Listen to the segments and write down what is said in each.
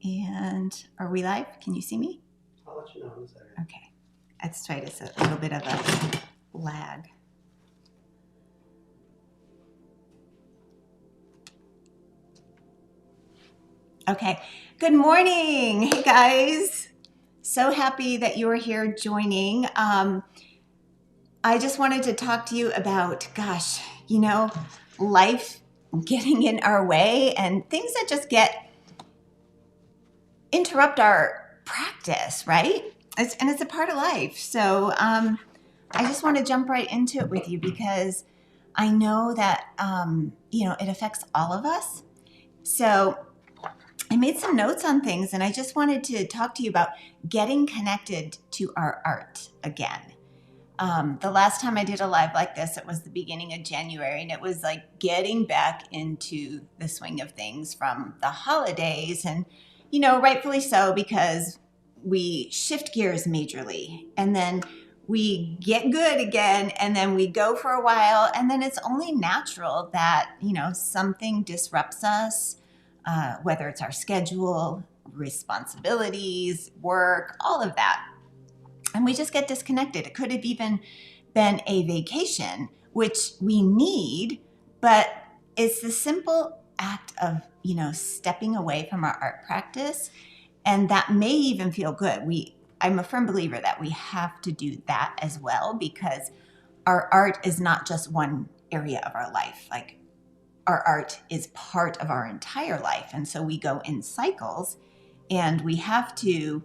And are we live? Can you see me? I'll let you know in a second. Okay. That's right. It's a little bit of a lag. Okay. Good morning. Hey, guys. So happy that you are here joining. I just wanted to talk to you about, life getting in our way and things that just interrupt our practice, right? It's a part of life. So I just want to jump right into it with you because I know that, it affects all of us. So I made some notes on things and I just wanted to talk to you about getting connected to our art again. The last time I did a live like this, it was the beginning of January, and it was like getting back into the swing of things from the holidays. And, rightfully so, because we shift gears majorly and then we get good again and then we go for a while. And then it's only natural that, something disrupts us, whether it's our schedule, responsibilities, work, all of that. And we just get disconnected. It could have even been a vacation, which we need, but it's the simple act of, stepping away from our art practice. And that may even feel good. I'm a firm believer that we have to do that as well, because our art is not just one area of our life. Like, our art is part of our entire life. And so we go in cycles, and we have to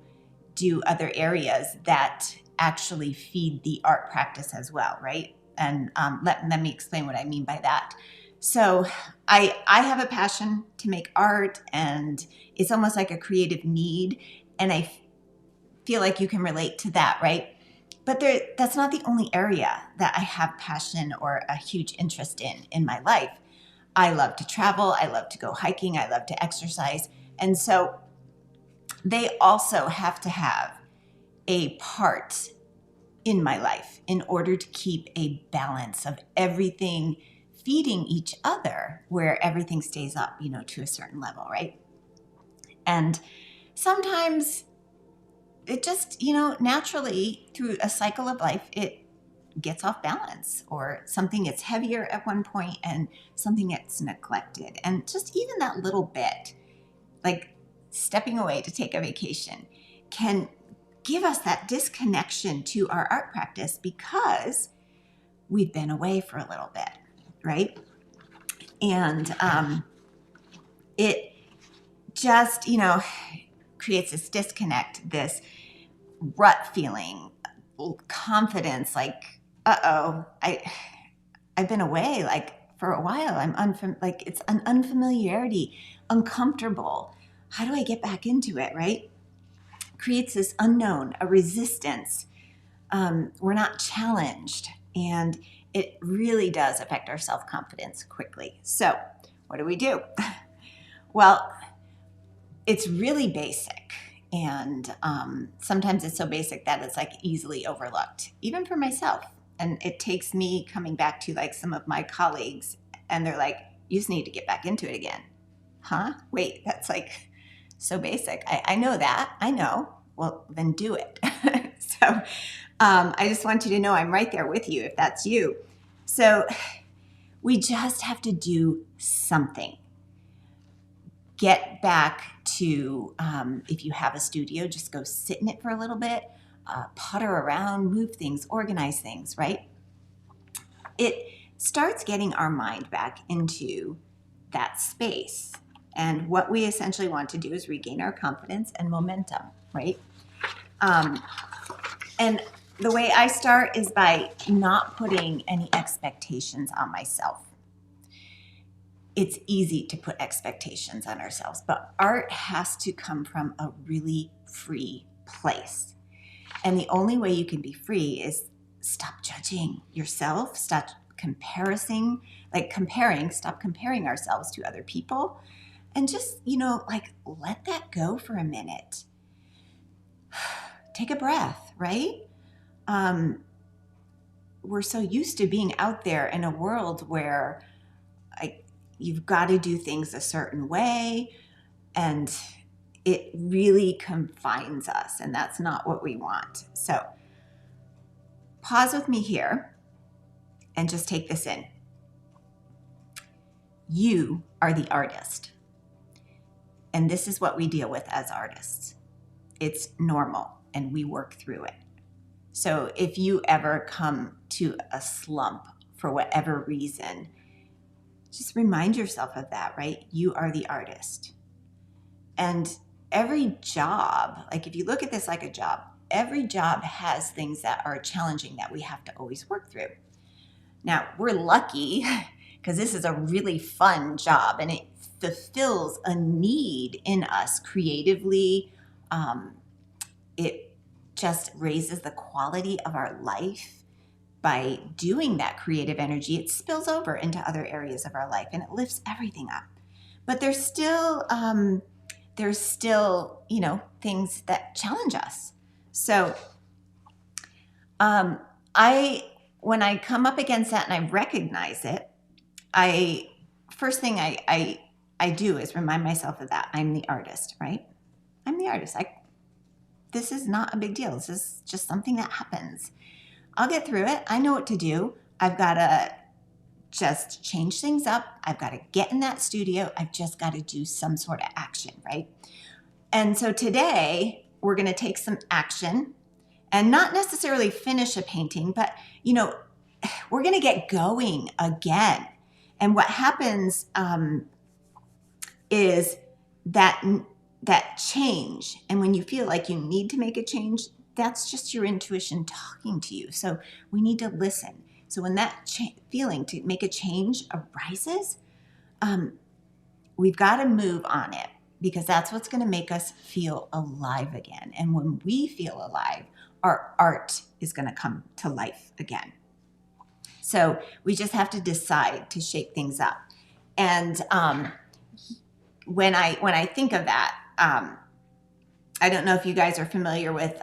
do other areas that actually feed the art practice as well, right? And let me explain what I mean by that. So I have a passion to make art, and it's almost like a creative need, and I feel like you can relate to that, right? But that's not the only area that I have passion or a huge interest in my life. I love to travel, I love to go hiking, I love to exercise, and so they also have to have a part in my life in order to keep a balance of everything feeding each other, where everything stays up, to a certain level, right? And sometimes it just, naturally through a cycle of life, it gets off balance, or something gets heavier at one point and something gets neglected. And just even that little bit, like stepping away to take a vacation, can give us that disconnection to our art practice because we've been away for a little bit, right? And it just, creates this disconnect, this rut feeling, confidence, like, I've been away like for a while. It's an unfamiliarity, uncomfortable. How do I get back into it, right? Creates this unknown, a resistance. We're not challenged, and it really does affect our self-confidence quickly. So what do? Well, it's really basic, and sometimes it's so basic that it's like easily overlooked, even for myself. And it takes me coming back to like some of my colleagues, and they're like, you just need to get back into it again. Huh? Wait, that's like so basic. I know that. I know. Well, then do it. So I just want you to know I'm right there with you if that's you. So we just have to do something. Get back to, if you have a studio, just go sit in it for a little bit, putter around, move things, organize things, right? It starts getting our mind back into that space. And what we essentially want to do is regain our confidence and momentum, right? And the way I start is by not putting any expectations on myself. It's easy to put expectations on ourselves, but art has to come from a really free place. And the only way you can be free is stop judging yourself, stop comparing ourselves to other people, and just, let that go for a minute. Take a breath, right? We're so used to being out there in a world where you've got to do things a certain way, and it really confines us, and that's not what we want. So pause with me here and just take this in. You are the artist. And this is what we deal with as artists. It's normal, and we work through it. So if you ever come to a slump for whatever reason, just remind yourself of that, right? You are the artist. And every job, like if you look at this like a job, every job has things that are challenging that we have to always work through. Now, we're lucky because this is a really fun job and it fulfills a need in us creatively. It just raises the quality of our life by doing that creative energy. It spills over into other areas of our life and it lifts everything up. But there's still, things that challenge us. So when I come up against that and I recognize it, first thing I do is remind myself of that. I'm the artist, right? I'm the artist. This is not a big deal. This is just something that happens. I'll get through it. I know what to do. I've got to just change things up. I've got to get in that studio. I've just got to do some sort of action, right? And so today we're going to take some action and not necessarily finish a painting, but we're going to get going again. And what happens is that change. And when you feel like you need to make a change, that's just your intuition talking to you. So we need to listen. So when that feeling to make a change arises, we've got to move on it because that's what's going to make us feel alive again. And when we feel alive, our art is going to come to life again. So we just have to decide to shake things up. And when I think of that, I don't know if you guys are familiar with,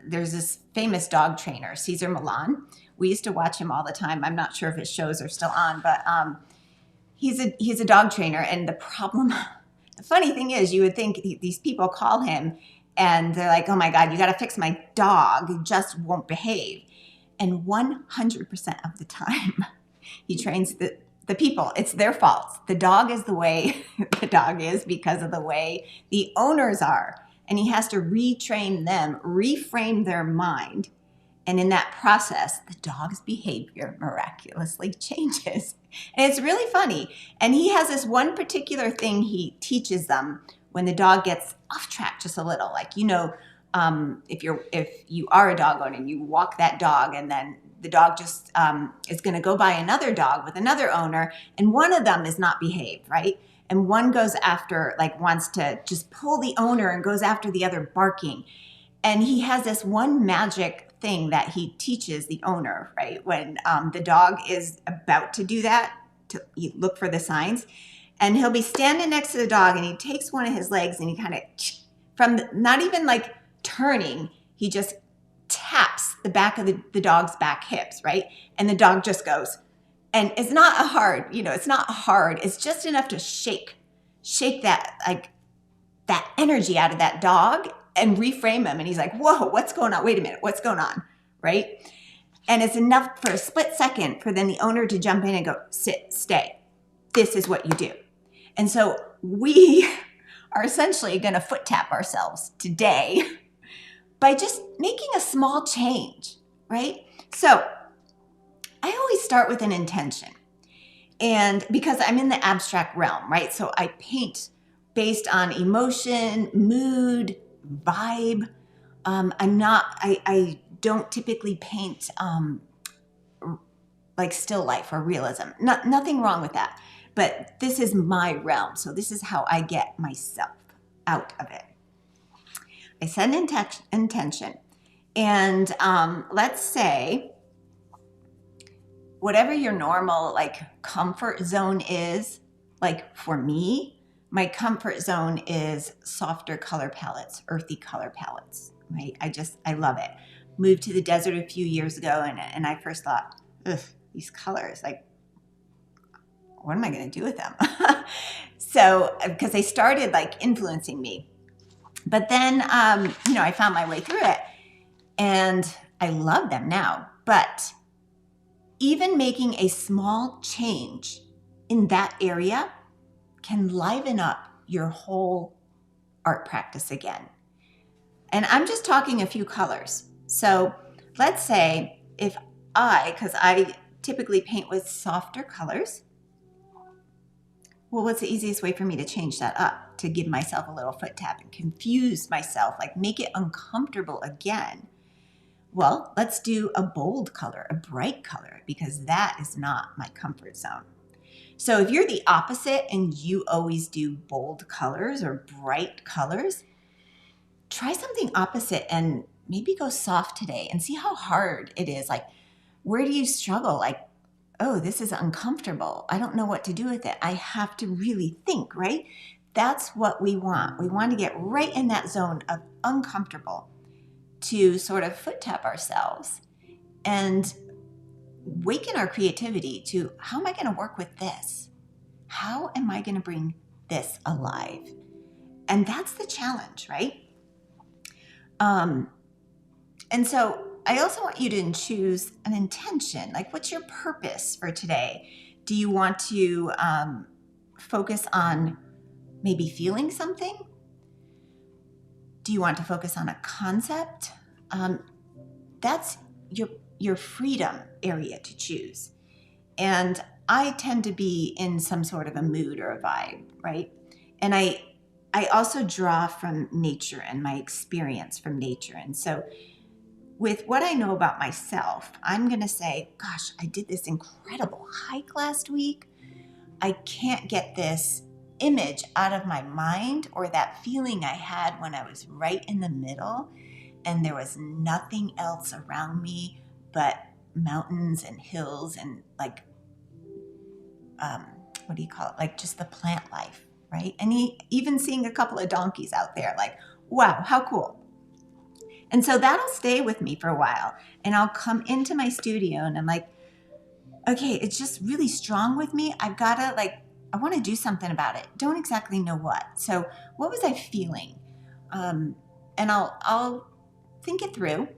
there's this famous dog trainer, Cesar Millan. We used to watch him all the time. I'm not sure if his shows are still on, but he's a dog trainer. And the funny thing is, you would think these people call him and they're like, oh my God, you got to fix my dog. He just won't behave. And 100% of the time, he trains the people. It's their fault. The dog is the way the dog is because of the way the owners are. And he has to retrain them, reframe their mind. And in that process, the dog's behavior miraculously changes. And it's really funny. And he has this one particular thing he teaches them when the dog gets off track just a little. Like, if you are a dog owner and you walk that dog and then the dog just is going to go by another dog with another owner and one of them is not behaved, right? And one goes after, wants to just pull the owner and goes after the other barking. And he has this one magic thing that he teaches the owner, right? When the dog is about to do that, you look for the signs. And he'll be standing next to the dog and he takes one of his legs and he kind of, not even turning, he just taps the back of the dog's back hips, right? And the dog just goes. And it's not hard, it's not hard. It's just enough to shake that, that energy out of that dog and reframe him. And he's like, whoa, what's going on? Wait a minute, what's going on, right? And it's enough for a split second for then the owner to jump in and go, sit, stay. This is what you do. And so we are essentially going to foot tap ourselves today by just making a small change, right? So I always start with an intention. And because I'm in the abstract realm, right? So I paint based on emotion, mood, vibe. I don't typically paint still life or realism. Nothing wrong with that. But this is my realm. So this is how I get myself out of it. I set an intention. And let's say whatever your normal comfort zone is, for me, my comfort zone is softer color palettes, earthy color palettes, right? I love it. Moved to the desert a few years ago and I first thought, ugh, these colors, what am I going to do with them? So, because they started influencing me. But then, I found my way through it and I love them now. But even making a small change in that area can liven up your whole art practice again. And I'm just talking a few colors. So let's say because I typically paint with softer colors, well, what's the easiest way for me to change that up, to give myself a little foot tap and confuse myself, like make it uncomfortable again? Well, let's do a bold color, a bright color, because that is not my comfort zone. So if you're the opposite and you always do bold colors or bright colors, try something opposite and maybe go soft today and see how hard it is. Like, where do you struggle? Like, oh, this is uncomfortable. I don't know what to do with it. I have to really think, right? That's what we want. We want to get right in that zone of uncomfortable to sort of foot tap ourselves and waken our creativity to, how am I going to work with this? How am I going to bring this alive? And that's the challenge, right? And so I also want you to choose an intention. Like, what's your purpose for today? Do you want to focus on maybe feeling something? Do you want to focus on a concept? That's your freedom area to choose. And I tend to be in some sort of a mood or a vibe, right? And I also draw from nature and my experience from nature. And so with what I know about myself, I'm going to say, gosh, I did this incredible hike last week. I can't get this image out of my mind, or that feeling I had when I was right in the middle and there was nothing else around me but mountains and hills and like, what do you call it? Like just the plant life, right? And even seeing a couple of donkeys out there, like, wow, how cool. And so that'll stay with me for a while. And I'll come into my studio and I'm like, okay, it's just really strong with me. I've got to I want to do something about it. Don't exactly know what. So what was I feeling? And I'll think it through.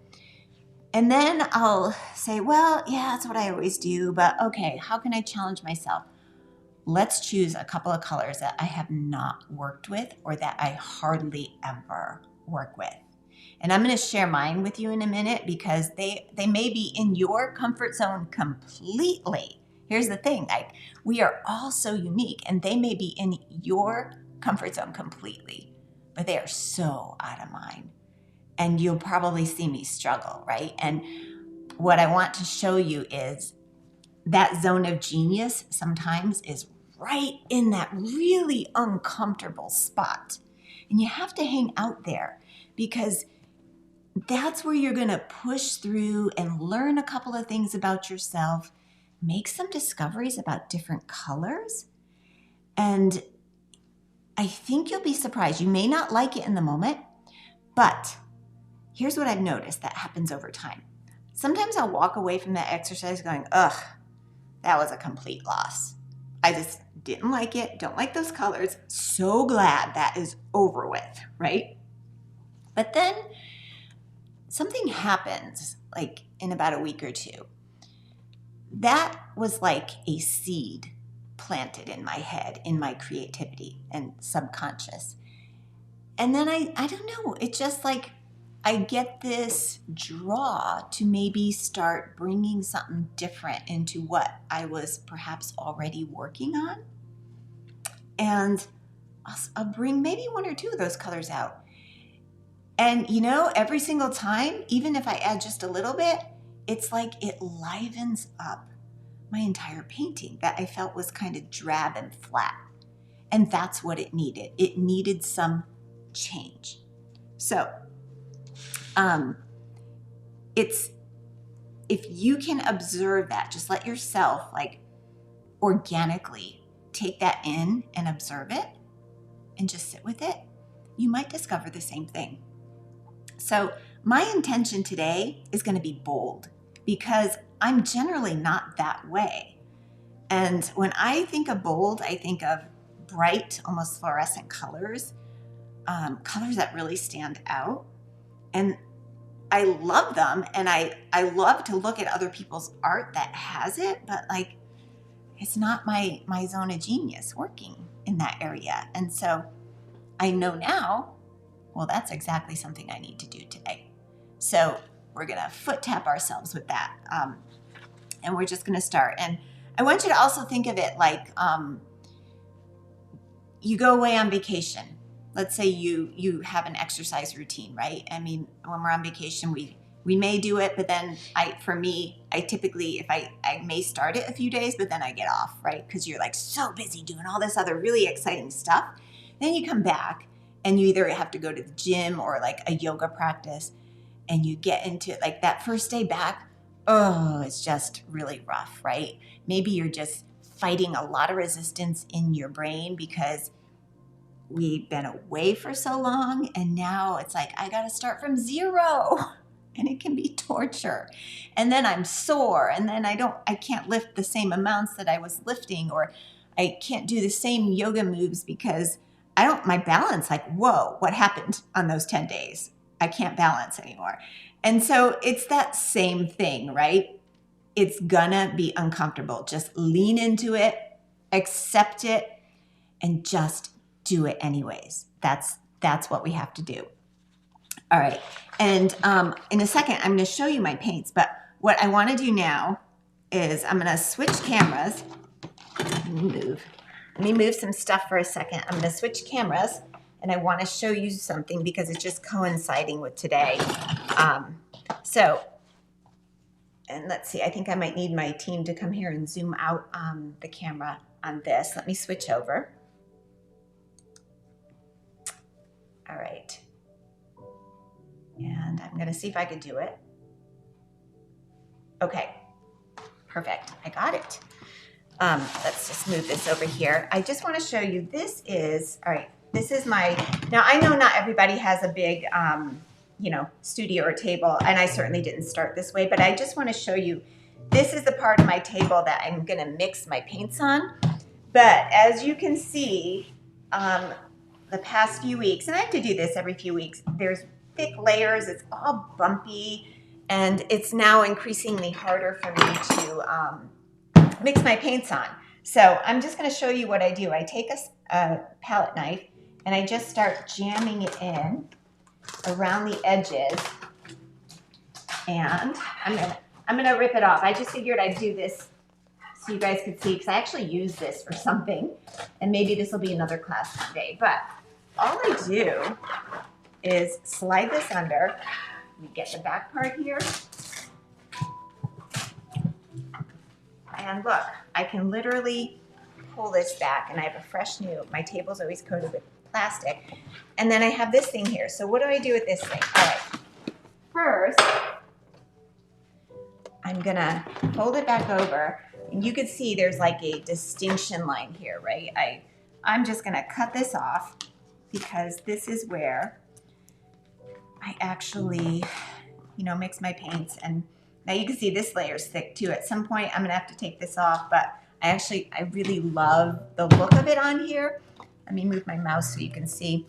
And then I'll say, well, yeah, that's what I always do. But okay, how can I challenge myself? Let's choose a couple of colors that I have not worked with or that I hardly ever work with. And I'm going to share mine with you in a minute because they may be in your comfort zone completely. Here's the thing, like we are all so unique and they may be in your comfort zone completely, but they are so out of mine. And you'll probably see me struggle, right? And what I want to show you is that zone of genius sometimes is right in that really uncomfortable spot. And you have to hang out there because that's where you're going to push through and learn a couple of things about yourself, make some discoveries about different colors. And I think you'll be surprised. You may not like it in the moment, but here's what I've noticed that happens over time. Sometimes I'll walk away from that exercise going, ugh, that was a complete loss. I just didn't like it, don't like those colors. So glad that is over with, right? But then something happens like in about a week or two. That was like a seed planted in my head, in my creativity and subconscious. And then I don't know, it's just like I get this draw to maybe start bringing something different into what I was perhaps already working on. And I'll bring maybe one or two of those colors out. And every single time, even if I add just a little bit, it's like it livens up my entire painting that I felt was kind of drab and flat. And that's what it needed. It needed some change. So, it's, if you can observe that, just let yourself organically take that in and observe it and just sit with it, you might discover the same thing. So my intention today is going to be bold because I'm generally not that way. And when I think of bold, I think of bright, almost fluorescent colors. colors that really stand out. And I love them, and I love to look at other people's art that has it, but like it's not my zone of genius working in that area. And so I know now, well, that's exactly something I need to do today. So we're gonna foot tap ourselves with that, and we're just gonna start. And I want you to also think of it like you go away on vacation. Let's say you have an exercise routine, right? I mean, when we're on vacation, we may do it, but then for me, I typically, if I may start it a few days, but then I get off, right? Because you're like so busy doing all this other really exciting stuff. Then you come back and you either have to go to the gym or like a yoga practice, and you get into like that first day back, oh, it's just really rough, right? Maybe you're just fighting a lot of resistance in your brain because we've been away for so long, and now it's like I got to start from zero, and it can be torture. And then I'm sore, and then I can't lift the same amounts that I was lifting, or I can't do the same yoga moves because my balance, like, whoa, what happened on those 10 days? I can't balance anymore. And so it's that same thing, right? It's gonna be uncomfortable. Just lean into it, accept it, and just do it anyways. That's what we have to do. All right. And in a second, I'm going to show you my paints. But what I want to do now is I'm going to switch cameras. Let me move some stuff for a second. I'm going to switch cameras, and I want to show you something because it's just coinciding with today. And let's see. I think I might need my team to come here and zoom out the camera on this. Let me switch over. All right. And I'm going to see if I can do it. Okay. Perfect. I got it. Let's just move this over here. I just want to show you, all right, this is now I know not everybody has a big, studio or table, and I certainly didn't start this way, but I just want to show you, this is the part of my table that I'm going to mix my paints on. But as you can see, the past few weeks, and I have to do this every few weeks, there's thick layers, it's all bumpy, and it's now increasingly harder for me to mix my paints on. So I'm just going to show you what I do. I take a palette knife and I just start jamming it in around the edges, and I'm gonna rip it off. I just figured I'd do this so you guys could see, because I actually use this for something, and maybe this will be another class one day. But all I do is slide this under. Let me get the back part here. And look, I can literally pull this back, and I have a fresh new, my table's always coated with plastic. And then I have this thing here. So what do I do with this thing? All right. First, I'm gonna fold it back over, and you can see there's like a distinction line here, right? I'm just gonna cut this off because this is where I actually, mix my paints. And now you can see this layer is thick too. At some point, I'm gonna have to take this off, but I really love the look of it on here. Let me move my mouse so you can see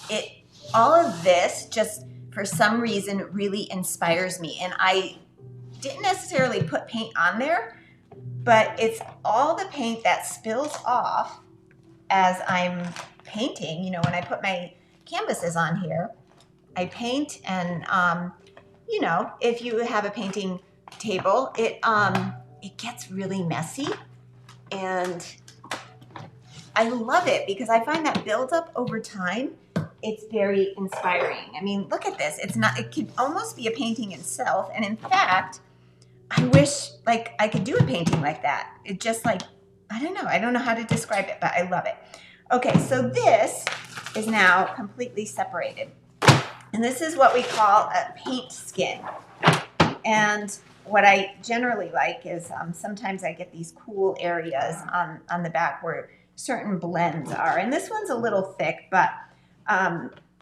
it. All of this just, for some reason, really inspires me. And I didn't necessarily put paint on there, but it's all the paint that spills off as I'm painting. When I put my canvases on here, I paint, and if you have a painting table, it gets really messy, and I love it because I find that builds up over time. It's very inspiring. I mean, look at this. It could almost be a painting itself. And in fact, I wish I could do a painting like that. It just I don't know how to describe it, but I love it. Okay, so this is now completely separated. And this is what we call a paint skin. And what I generally like is sometimes I get these cool areas on the back where certain blends are. And this one's a little thick, but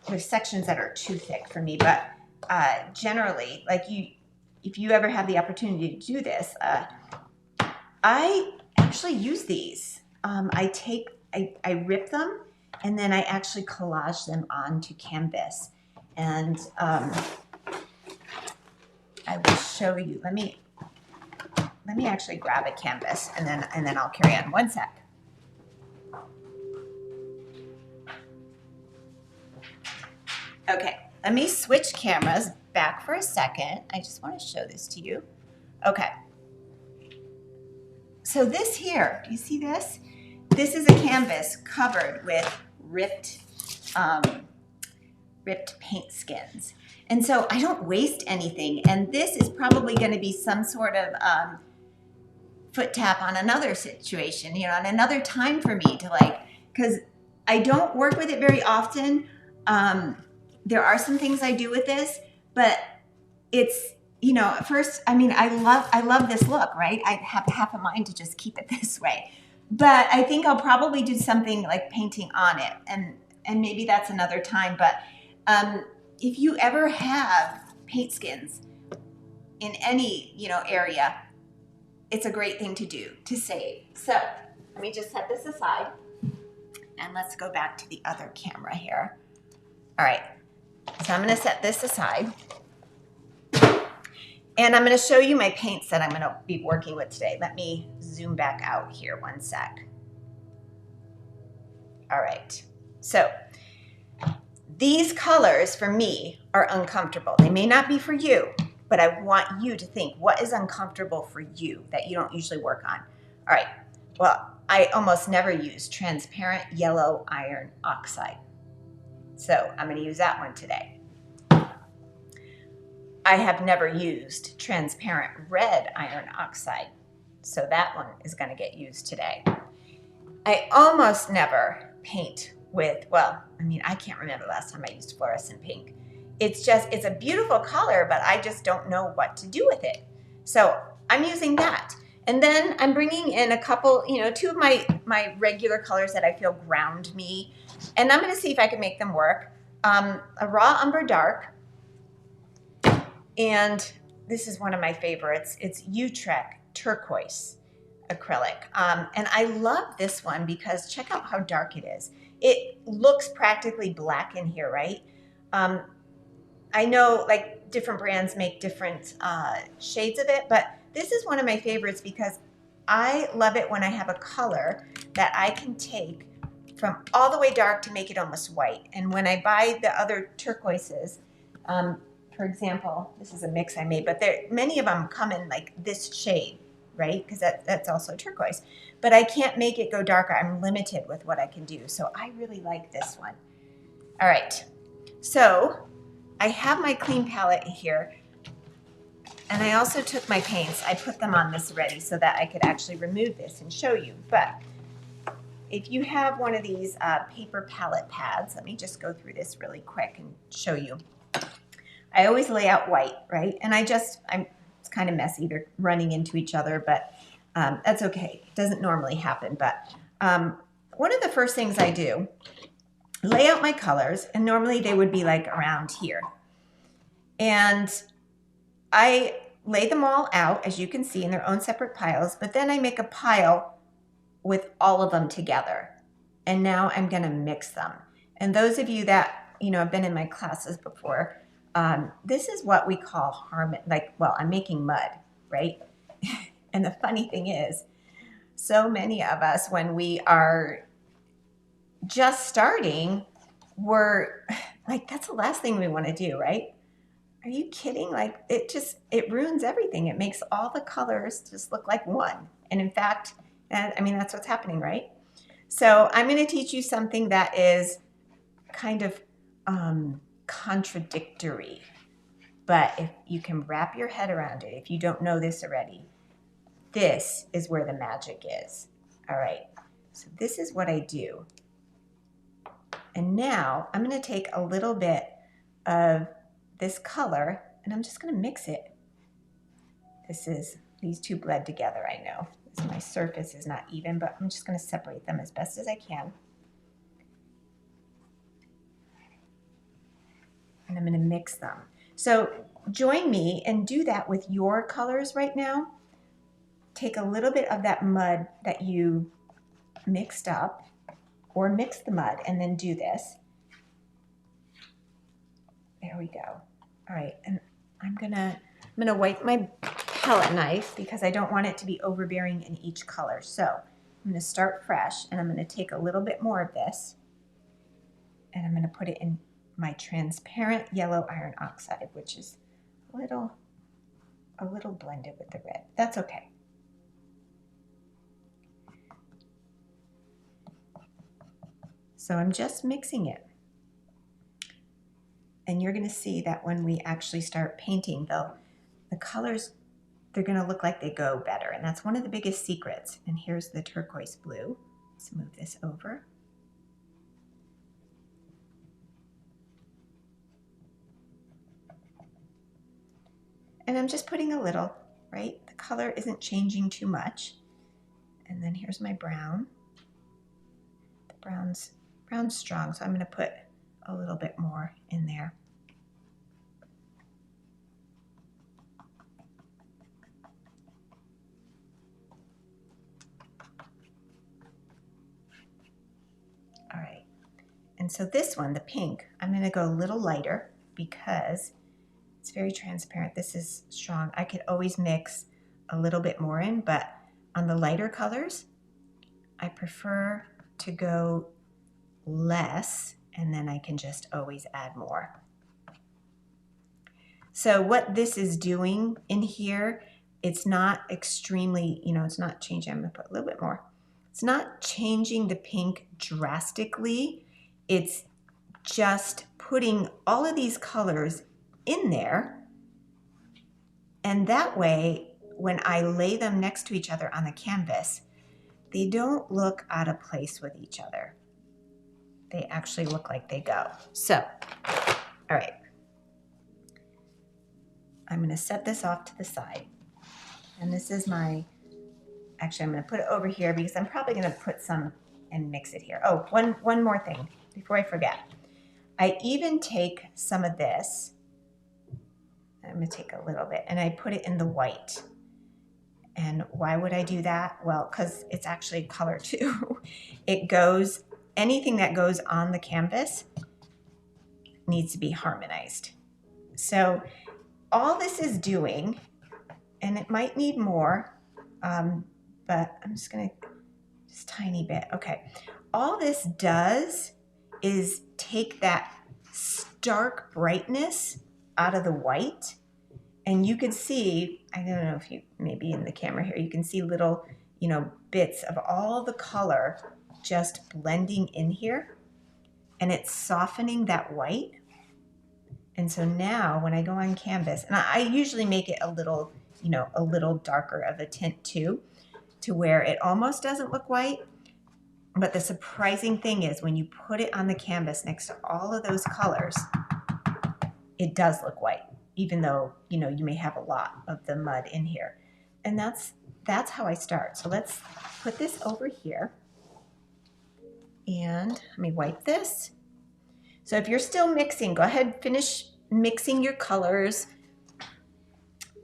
there's sections that are too thick for me. But generally, if you ever have the opportunity to do this, I actually use these. I rip them and then I actually collage them onto canvas. And I will show you. Let me actually grab a canvas, and then I'll carry on. One sec. Okay, let me switch cameras back for a second. I just want to show this to you. Okay. So this here, do you see this? This is a canvas covered with ripped paint skins. And so I don't waste anything. And this is probably going to be some sort of foot tap on another situation, you know, on another time for me to like, because I don't work with it very often. There are some things I do with this, but it's, you know, at first, I mean, I love this look, right? I have half a mind to just keep it this way, but I think I'll probably do something like painting on it, and maybe that's another time. But if you ever have paint skins in any, you know, area, it's a great thing to do to save. So let me just set this aside, and let's go back to the other camera here. All right, so I'm going to set this aside. And I'm going to show you my paints that I'm going to be working with today. Let me zoom back out here one sec. All right. So these colors for me are uncomfortable. They may not be for you, but I want you to think, what is uncomfortable for you that you don't usually work on? All right. Well, I almost never use transparent yellow iron oxide. So I'm going to use that one today. I have never used transparent red iron oxide, so that one is going to get used today. I almost never paint with, well, I mean, I can't remember the last time I used fluorescent pink. It's a beautiful color, but I just don't know what to do with it. So I'm using that. And then I'm bringing in a couple, you know, two of my regular colors that I feel ground me, and I'm going to see if I can make them work. A raw umber dark. And this is one of my favorites. It's Utrecht turquoise acrylic. And I love this one because check out how dark it is. It looks practically black in here, right? I know like different brands make different shades of it, but this is one of my favorites because I love it when I have a color that I can take from all the way dark to make it almost white. And when I buy the other turquoises, for example, this is a mix I made, but many of them come in like this shade, right? Because that's also turquoise. But I can't make it go darker. I'm limited with what I can do. So I really like this one. All right. So I have my clean palette here. And I also took my paints. I put them on this already so that I could actually remove this and show you. But if you have one of these paper palette pads, let me just go through this really quick and show you. I always lay out white, right? And it's kind of messy. They're running into each other, but that's okay. It doesn't normally happen. But one of the first things I do, lay out my colors, and normally they would be like around here. And I lay them all out, as you can see, in their own separate piles, but then I make a pile with all of them together. And now I'm going to mix them. And those of you that, you know, have been in my classes before, this is what we call harmony. Like, well, I'm making mud, right? And the funny thing is, so many of us, when we are just starting, we're like, that's the last thing we want to do, right? Are you kidding? Like, it ruins everything. It makes all the colors just look like one. And in fact, I mean, that's what's happening, right? So I'm going to teach you something that is kind of contradictory, but if you can wrap your head around it, if you don't know this already, this is where the magic is. All right, so this is what I do. And now I'm going to take a little bit of this color and I'm just going to mix it. These two bled together, I know. My surface is not even, but I'm just going to separate them as best as I can. And I'm going to mix them. So join me and do that with your colors right now. Take a little bit of that mud that you mixed up or mix the mud and then do this. There we go. All right, and I'm gonna wipe my palette knife because I don't want it to be overbearing in each color. So I'm gonna start fresh, and I'm gonna take a little bit more of this, and I'm gonna put it in my transparent yellow iron oxide, which is a little blended with the red. That's okay. So I'm just mixing it. And you're going to see that when we actually start painting, the colors, they're going to look like they go better. And that's one of the biggest secrets. And here's the turquoise blue. Let's move this over. And I'm just putting a little, right? The color isn't changing too much. And then here's my brown. The brown's strong, so I'm going to put a little bit more in there. All right, and so this one, the pink, I'm going to go a little lighter because it's very transparent. This is strong. I could always mix a little bit more in, but on the lighter colors, I prefer to go less, and then I can just always add more. So what this is doing in here, it's not extremely, it's not changing. I'm going to put a little bit more. It's not changing the pink drastically. It's just putting all of these colors in there. And that way, when I lay them next to each other on the canvas, they don't look out of place with each other. They actually look like they go. So, all right. I'm going to set this off to the side. And this is actually, I'm going to put it over here because I'm probably going to put some and mix it here. Oh, one more thing before I forget. I even take some of this. I'm going to take a little bit and I put it in the white. And why would I do that? Well, because it's actually color too. Anything that goes on the canvas needs to be harmonized. So all this is doing, and it might need more, but I'm just going to, just tiny bit. Okay. All this does is take that stark brightness out of the white. And you can see, I don't know if you, maybe in the camera here, you can see little, bits of all the color just blending in here. And it's softening that white. And so now when I go on canvas, and I usually make it a little darker of a tint too, to where it almost doesn't look white. But the surprising thing is when you put it on the canvas next to all of those colors, it does look white, even though, you may have a lot of the mud in here. And that's how I start. So let's put this over here. And let me wipe this. So if you're still mixing, go ahead, finish mixing your colors.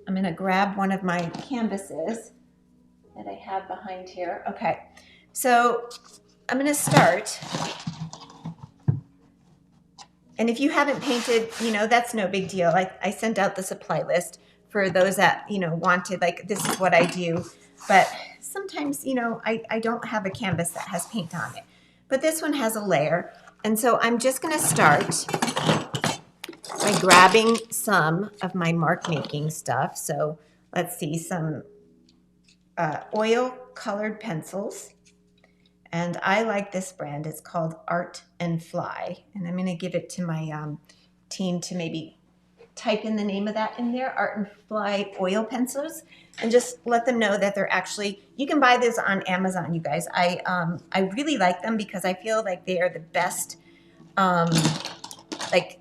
I'm going to grab one of my canvases that I have behind here. Okay, so I'm going to start. And if you haven't painted, that's no big deal. I sent out the supply list for those that, wanted, this is what I do. But sometimes, I don't have a canvas that has paint on it. But this one has a layer. And so I'm just going to start by grabbing some of my mark making stuff. So let's see, some oil colored pencils. And I like this brand. It's called Art and Fly. And I'm going to give it to my team to maybe type in the name of that in there, Art and Fly oil pencils, and just let them know that they're actually, you can buy this on Amazon, you guys. I really like them because I feel like they are the best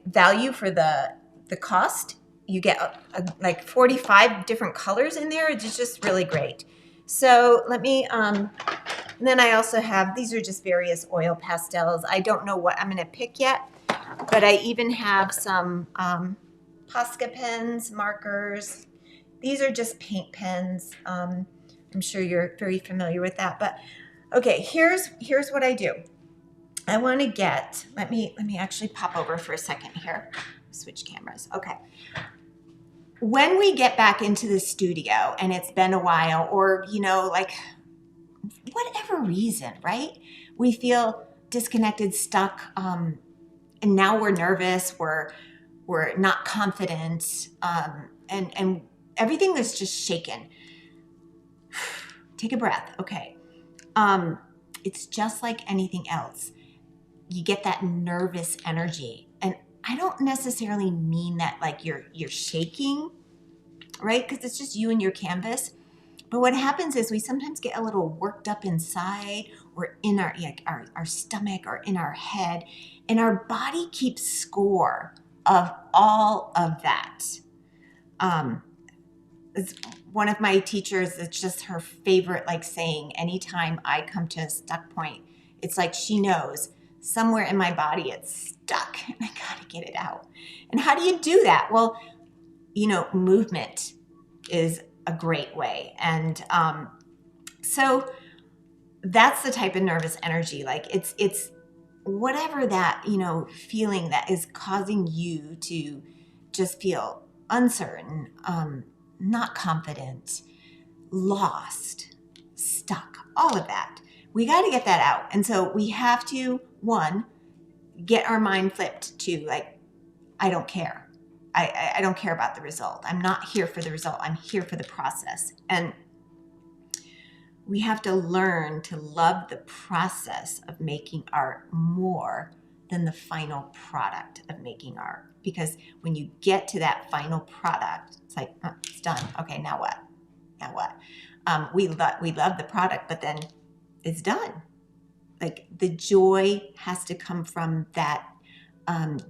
value for the cost. You get like 45 different colors in there. It's just really great. So let me, and then I also have, these are just various oil pastels. I don't know what I'm going to pick yet, but I even have some Posca pens, markers. These are just paint pens. I'm sure you're very familiar with that. But okay, here's what I do. I want to get, let me actually pop over for a second here. Switch cameras. Okay. When we get back into the studio and it's been a while, or, you know, like whatever reason, right? We feel disconnected, stuck, and now we're nervous, we're not confident, and everything is just shaken. Take a breath. Okay. It's just like anything else. You get that nervous energy, and I don't necessarily mean that like you're shaking, right? Because it's just you and your canvas. But what happens is we sometimes get a little worked up inside, or in our stomach, or in our head, and our body keeps score of all of that. It's one of my teachers, it's just her favorite like saying, anytime I come to a stuck point, it's like she knows somewhere in my body it's stuck and I gotta get it out. And how do you do that? Well, you know, movement is a great way. And so that's the type of nervous energy. Like it's whatever that, you know, feeling that is causing you to just feel uncertain, not confident, lost, stuck, all of that. We got to get that out. And so we have to, one, get our mind flipped to like, I don't care. I don't care about the result. I'm not here for the result. I'm here for the process. And we have to learn to love the process of making art more than the final product of making art. Because when you get to that final product, it's like, oh, it's done. Okay, now what? Now what? We love the product, but then it's done. Like the joy has to come from that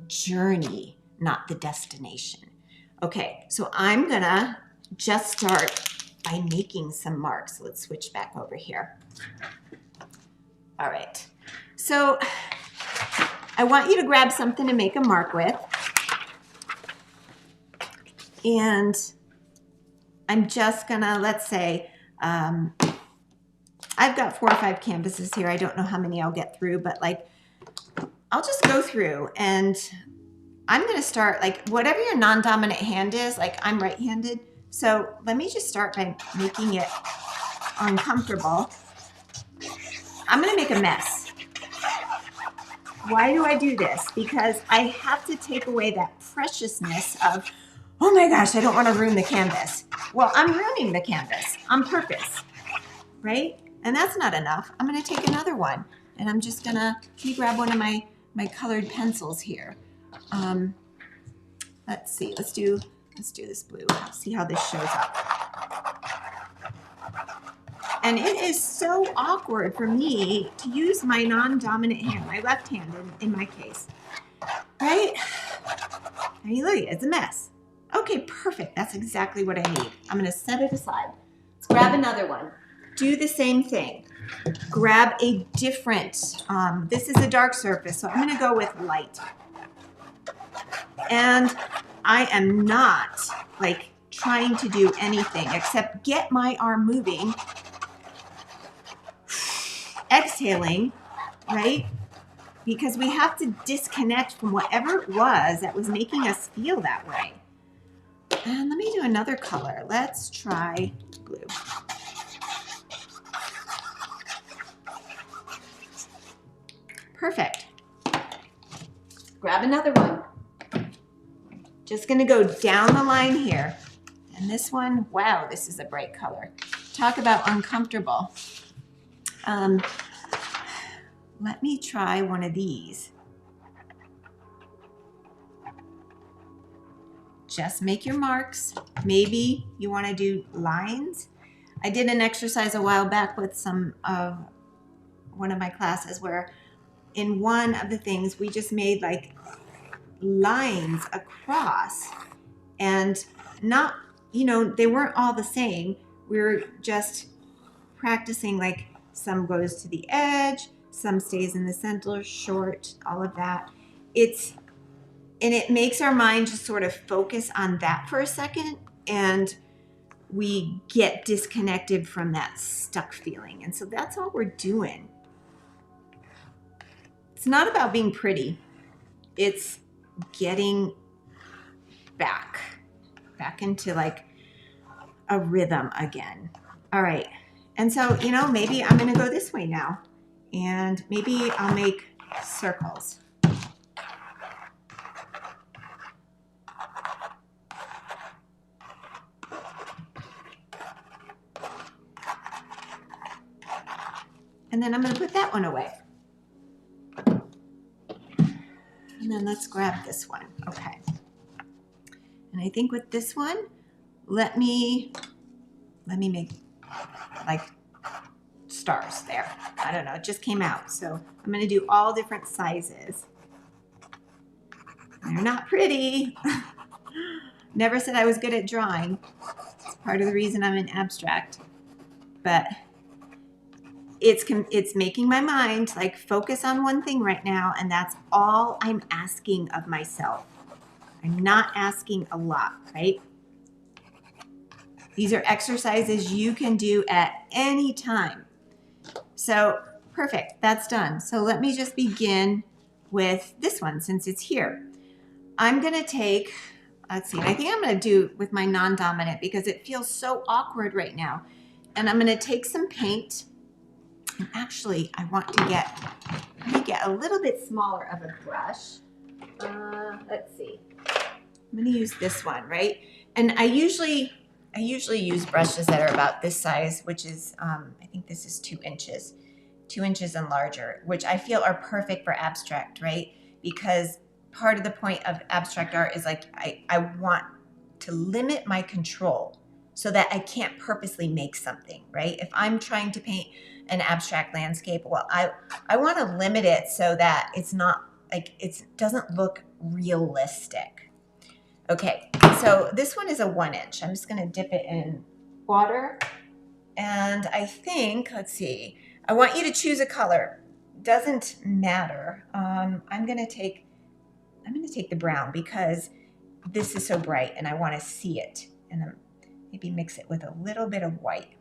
journey, not the destination. Okay, so I'm gonna just start by making some marks. Let's switch back over here. All right, so I want you to grab something to make a mark with. And I'm just gonna, let's say, I've got 4 or 5 canvases here. I don't know how many I'll get through, but like, I'll just go through and I'm gonna start like whatever your non-dominant hand is, like I'm right-handed. So let me just start by making it uncomfortable. I'm gonna make a mess. Why do I do this? Because I have to take away that preciousness of, oh my gosh, I don't want to ruin the canvas. Well, I'm ruining the canvas on purpose, right? And that's not enough. I'm going to take another one, and I'm just gonna, let me grab one of my colored pencils here. Let's see. Let's do this blue. See how this shows up. And it is so awkward for me to use my non-dominant hand, my left hand in my case, right? I mean, look, it's a mess. Okay, perfect. That's exactly what I need. I'm gonna set it aside. Let's grab another one. Do the same thing. Grab a different, this is a dark surface, so I'm gonna go with light. And I am not like trying to do anything except get my arm moving, exhaling, right? Because we have to disconnect from whatever it was that was making us feel that way. And let me do another color. Let's try blue. Perfect. Grab another one. Just gonna go down the line here. And this one, wow, this is a bright color. Talk about uncomfortable. Let me try one of these. Just make your marks. Maybe you want to do lines. I did an exercise a while back with one of my classes where in one of the things we just made like lines across, and not, you know, they weren't all the same. We were just practicing, like some goes to the edge, some stays in the center, short, all of that. And it makes our mind just sort of focus on that for a second, and we get disconnected from that stuck feeling. And so that's all we're doing. It's not about being pretty. It's getting back into like a rhythm again. All right. And so, you know, maybe I'm going to go this way now, and maybe I'll make circles. And then I'm going to put that one away. And then let's grab this one. Okay. And I think with this one, let me make like stars there. I don't know, it just came out. So I'm going to do all different sizes. They're not pretty. Never said I was good at drawing. It's part of the reason I'm in abstract. But it's making my mind like focus on one thing right now, and that's all I'm asking of myself. I'm not asking a lot, right? These are exercises you can do at any time. So perfect, that's done. So let me just begin with this one since it's here. I'm gonna take, let's see, I think I'm gonna do with my non-dominant because it feels so awkward right now. And I'm gonna take some paint. And actually, I want to get a little bit smaller of a brush. Let's see. I'm gonna use this one, right? And I usually use brushes that are about this size, which is, I think this is 2 inches and larger, which I feel are perfect for abstract, right? Because part of the point of abstract art is like, I want to limit my control so that I can't purposely make something, right? If I'm trying to paint an abstract landscape, well, I want to limit it so that it's not like, it doesn't look realistic. Okay, so this one is a 1 inch. I'm just going to dip it in water. And I think, let's see, I want you to choose a color. Doesn't matter. I'm going to take the brown because this is so bright and I want to see it. And then maybe mix it with a little bit of white.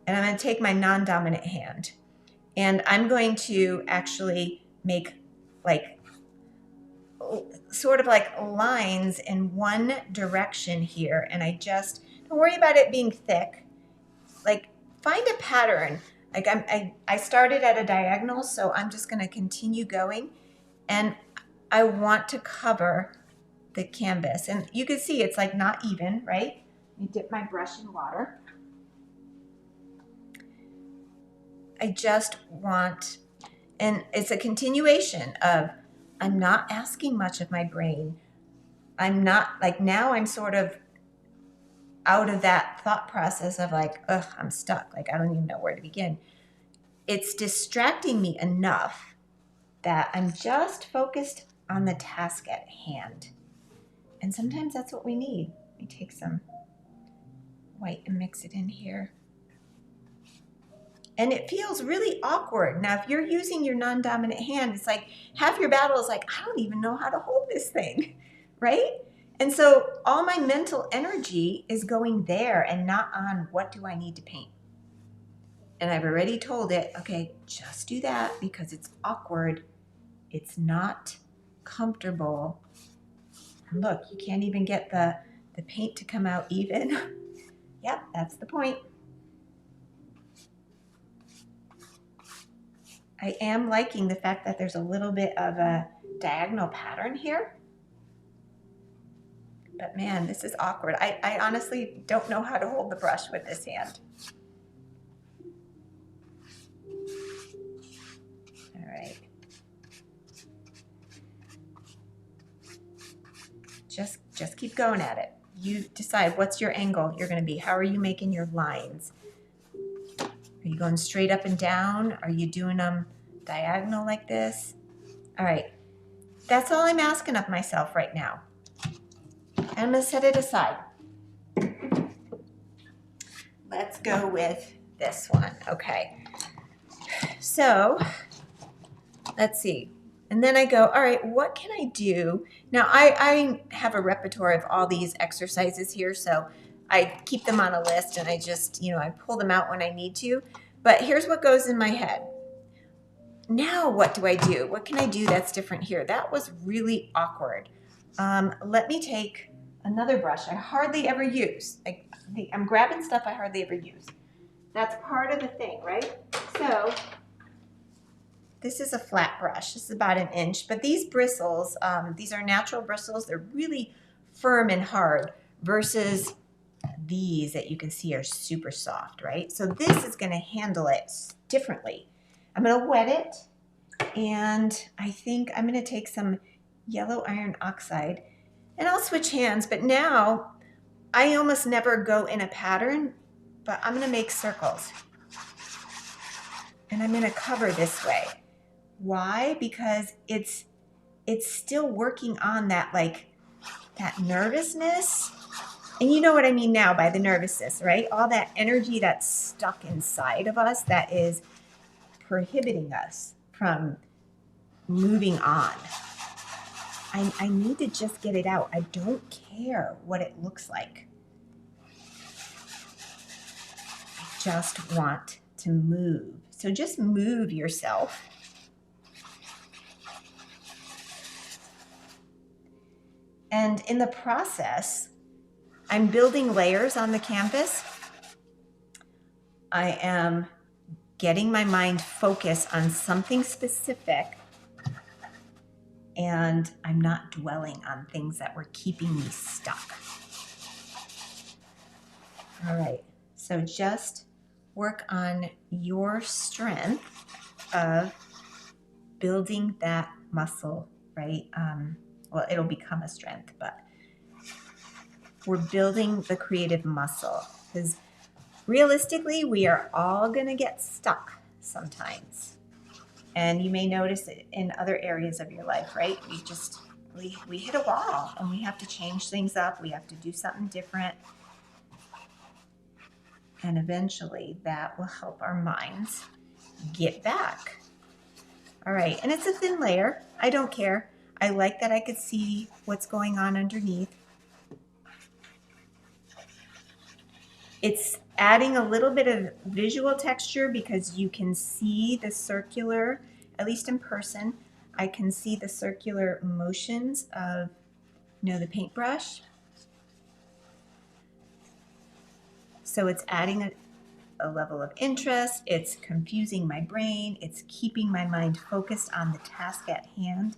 And I'm going to take my non-dominant hand and I'm going to actually make like sort of like lines in one direction here. And I just, don't worry about it being thick. Like find a pattern. Like I started at a diagonal, so I'm just going to continue going. And I want to cover the canvas. And you can see it's like not even, right? You dip my brush in water. I just want, and it's a continuation of, I'm not asking much of my brain. I'm not, like now I'm sort of out of that thought process of like, ugh, I'm stuck. Like I don't even know where to begin. It's distracting me enough that I'm just focused on the task at hand. And sometimes that's what we need. Let me take some white and mix it in here. And it feels really awkward. Now, if you're using your non-dominant hand, it's like half your battle is like, I don't even know how to hold this thing, right? And so all my mental energy is going there and not on what do I need to paint. And I've already told it, okay, just do that because it's awkward. It's not comfortable. And look, you can't even get the paint to come out even. Yep, that's the point. I am liking the fact that there's a little bit of a diagonal pattern here. But man, this is awkward. I honestly don't know how to hold the brush with this hand. All right. Just keep going at it. You decide what's your angle you're going to be. How are you making your lines? Are you going straight up and down? Are you doing them diagonal like this? All right. That's all I'm asking of myself right now. I'm going to set it aside. Let's go with this one. Okay. So let's see. And then I go, all right, what can I do? Now I have a repertoire of all these exercises here. So I keep them on a list and I just, I pull them out when I need to. But here's what goes in my head. now what do I do? What can I do that's different here? That was really awkward. Let me take another brush I hardly ever use. I'm grabbing stuff I hardly ever use. That's part of the thing, right? So this is a flat brush. This is about 1 inch, but these bristles, these are natural bristles. They're really firm and hard versus these that you can see are super soft, right? So this is gonna handle it differently. I'm gonna wet it, and I think I'm gonna take some yellow iron oxide, and I'll switch hands, but now I almost never go in a pattern, but I'm gonna make circles. And I'm gonna cover this way. Why? Because it's still working on that, like, that nervousness. And you know what I mean now by the nervousness, right? All that energy that's stuck inside of us that is prohibiting us from moving on. I need to just get it out. I don't care what it looks like. I just want to move. So just move yourself. And in the process, I'm building layers on the canvas. I am getting my mind focused on something specific, and I'm not dwelling on things that were keeping me stuck. All right, so just work on your strength of building that muscle, right? Well, it'll become a strength, but we're building the creative muscle, because realistically, we are all gonna get stuck sometimes. And you may notice it in other areas of your life, right? We hit a wall, and we have to change things up. We have to do something different. And eventually that will help our minds get back. All right, and it's a thin layer. I don't care. I like that I could see what's going on underneath. It's adding a little bit of visual texture because you can see the circular, at least in person, I can see the circular motions of, the paintbrush. So it's adding a level of interest. It's confusing my brain. It's keeping my mind focused on the task at hand.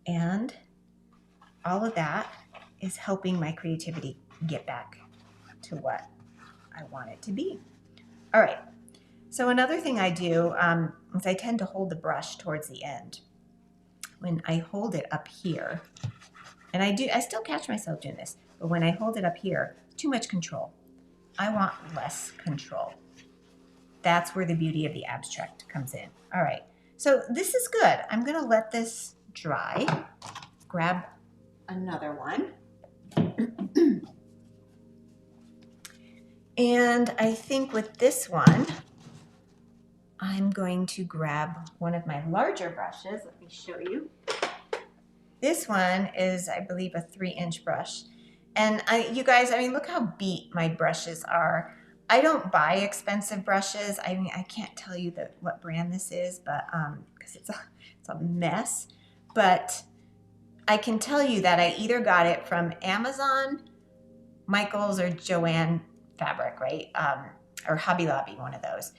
And all of that is helping my creativity get back to what I want it to be. All right, so another thing I do is I tend to hold the brush towards the end. When I hold it up here, and I still catch myself doing this, but when I hold it up here, too much control. I want less control. That's where the beauty of the abstract comes in. All right, so this is good. I'm gonna let this dry. Grab another one. And I think with this one, I'm going to grab one of my larger brushes. Let me show you. This one is, I believe, a 3-inch brush. And you guys, look how beat my brushes are. I don't buy expensive brushes. I can't tell you what brand this is, but because it's a mess. But I can tell you that I either got it from Amazon, Michaels, or Joann Fabric, right? Or Hobby Lobby, one of those.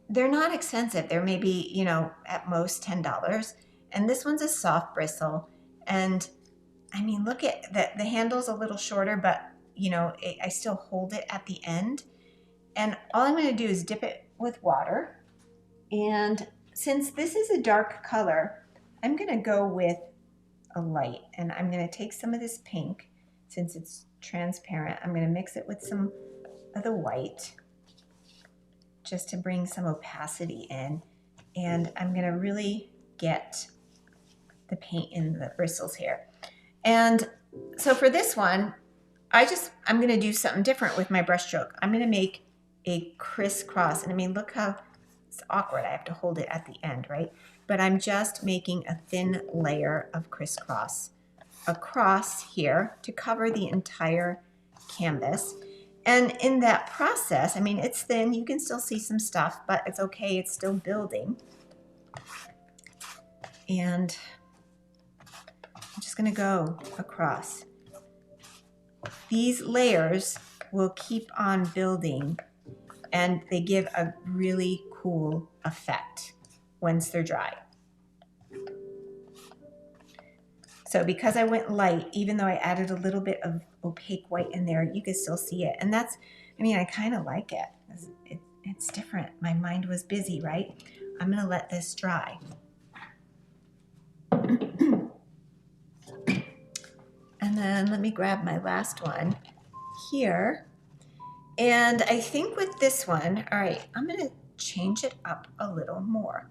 They're not expensive. They're maybe, at most $10. And this one's a soft bristle. And look at the handle's a little shorter, but I still hold it at the end. And all I'm going to do is dip it with water. And since this is a dark color, I'm going to go with a light. And I'm going to take some of this pink, since it's transparent. I'm going to mix it with some of the white just to bring some opacity in. And I'm going to really get the paint in the bristles here. And so for this one, I'm going to do something different with my brush stroke. I'm going to make a crisscross. And look how it's awkward. I have to hold it at the end, right? But I'm just making a thin layer of crisscross across here to cover the entire canvas. And in that process, it's thin. You can still see some stuff, but it's okay. It's still building. And I'm just going to go across. These layers will keep on building, and they give a really cool effect once they're dry. So because I went light, even though I added a little bit of opaque white in there, you can still see it. And that's, I mean, I kind of like it. It's different. My mind was busy, right? I'm going to let this dry. And then let me grab my last one here. And I think with this one, all right, I'm going to change it up a little more.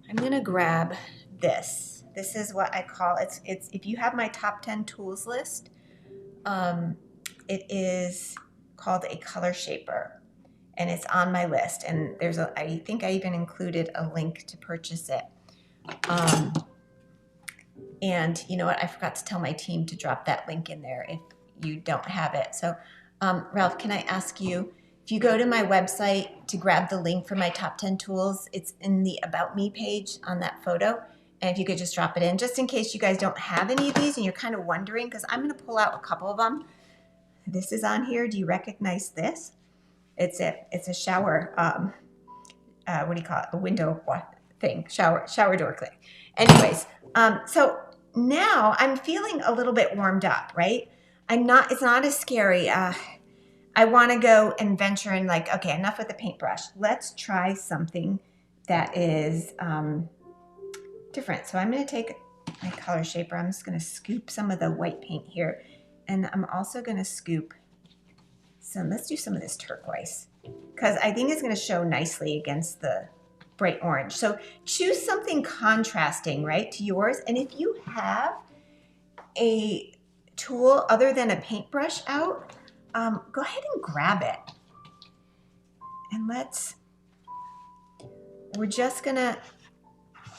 I'm going to grab this. This is what I call, it's if you have my top 10 tools list, it is called a color shaper, and it's on my list. And there's I think I even included a link to purchase it. And you know what? I forgot to tell my team to drop that link in there if you don't have it. So, Ralph, can I ask you, if you go to my website to grab the link for my top 10 tools, it's in the About Me page on that photo. And if you could just drop it in, just in case you guys don't have any of these and you're kind of wondering, because I'm going to pull out a couple of them. This is on here. Do you recognize this? It's a shower, what do you call it? A window thing, shower door thing. Anyways, so now I'm feeling a little bit warmed up, right? It's not as scary. I want to go and venture in, like, okay, enough with the paintbrush. Let's try something that is different. So I'm going to take my color shaper. I'm just going to scoop some of the white paint here. And I'm also going to scoop let's do some of this turquoise, because I think it's going to show nicely against the bright orange. So choose something contrasting, right, to yours. And if you have a tool other than a paintbrush out, go ahead and grab it. And we're just going to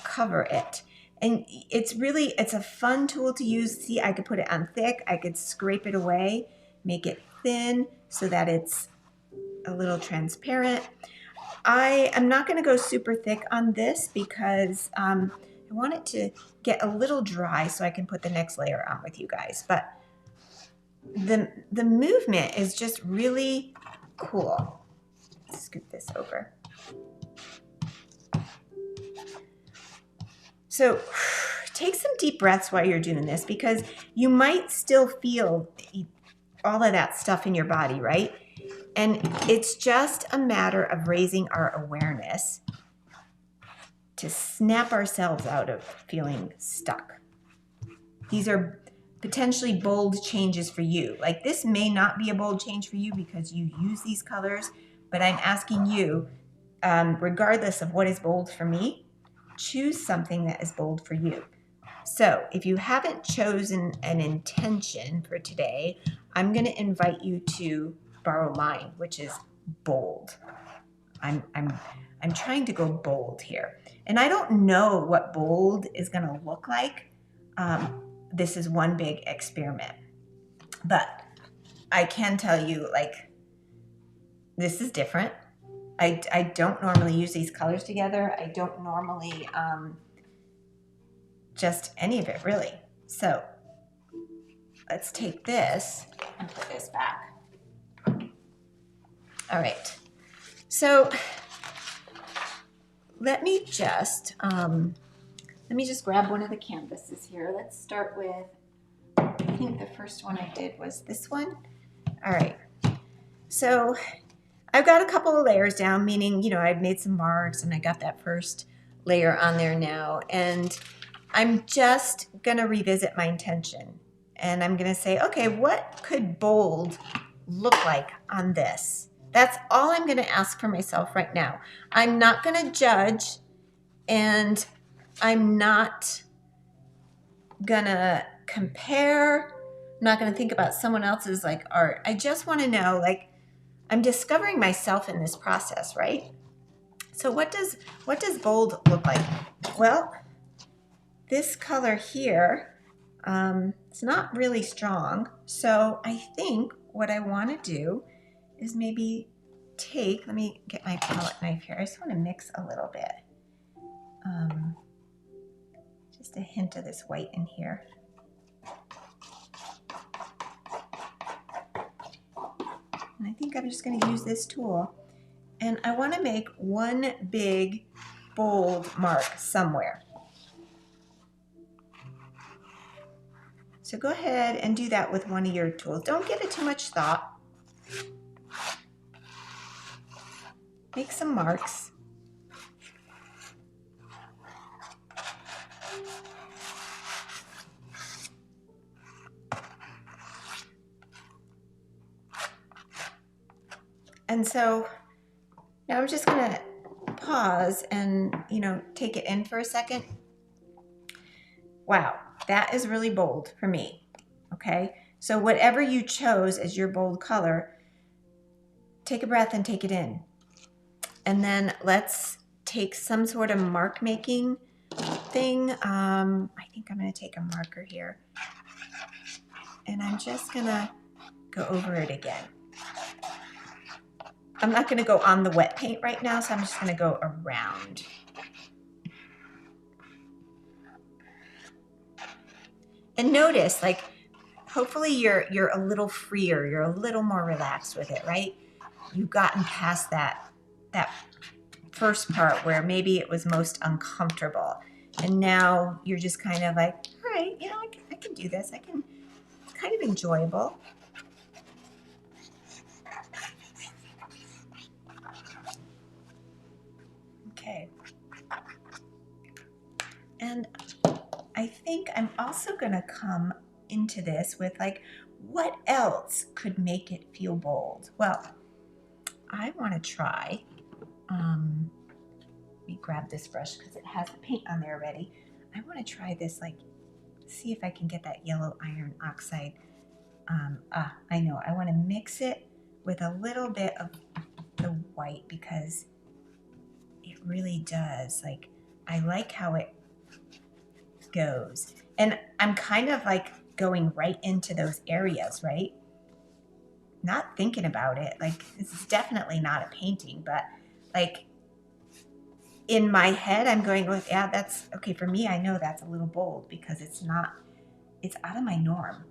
cover it. And it's a fun tool to use. See, I could put it on thick. I could scrape it away, make it thin so that it's a little transparent. I am not going to go super thick on this because I want it to get a little dry so I can put the next layer on with you guys. But the movement is just really cool. Let's scoop this over. So take some deep breaths while you're doing this, because you might still feel all of that stuff in your body, right? And it's just a matter of raising our awareness to snap ourselves out of feeling stuck. These are potentially bold changes for you. Like, this may not be a bold change for you because you use these colors, but I'm asking you, regardless of what is bold for me, choose something that is bold for you. So if you haven't chosen an intention for today, I'm going to invite you to borrow mine, which is bold. I'm trying to go bold here. And I don't know what bold is going to look like. This is one big experiment. But I can tell you, like, this is different. I don't normally use these colors together. I don't normally just any of it, really. So let's take this and put this back. All right. So let me just grab one of the canvases here. Let's start with, I think the first one I did was this one. All right. So I've got a couple of layers down, meaning, you know, I've made some marks and I got that first layer on there now. And I'm just going to revisit my intention. And I'm going to say, okay, what could bold look like on this? That's all I'm going to ask for myself right now. I'm not going to judge, and I'm not going to compare. I'm not going to think about someone else's, like, art. I just want to know, like, I'm discovering myself in this process, right? So what does bold look like? Well, this color here, it's not really strong. So I think what I want to do is maybe let me get my palette knife here. I just want to mix a little bit. just a hint of this white in here. And I think I'm just going to use this tool. And I want to make one big, bold mark somewhere. So go ahead and do that with one of your tools. Don't give it too much thought. Make some marks. And so now I'm just going to pause and, take it in for a second. Wow, that is really bold for me. Okay, so whatever you chose as your bold color, take a breath and take it in. And then let's take some sort of mark making thing. I think I'm going to take a marker here. And I'm just going to go over it again. I'm not going to go on the wet paint right now, so I'm just going to go around. And notice, like, hopefully you're a little freer, you're a little more relaxed with it, right? You've gotten past that first part where maybe it was most uncomfortable. And now you're just kind of like, all right, I can do this. It's kind of enjoyable. Okay. And I think I'm also going to come into this with like, what else could make it feel bold? Well, I want to try, let me grab this brush because it has the paint on there already. I want to try this, like, see if I can get that yellow iron oxide. I know, I want to mix it with a little bit of the white because it really does, like, I like how it goes. And I'm kind of like going right into those areas, right? Not thinking about it. Like, this is definitely not a painting, but like in my head, I'm going with, yeah, that's okay. For me, I know that's a little bold because it's out of my norm.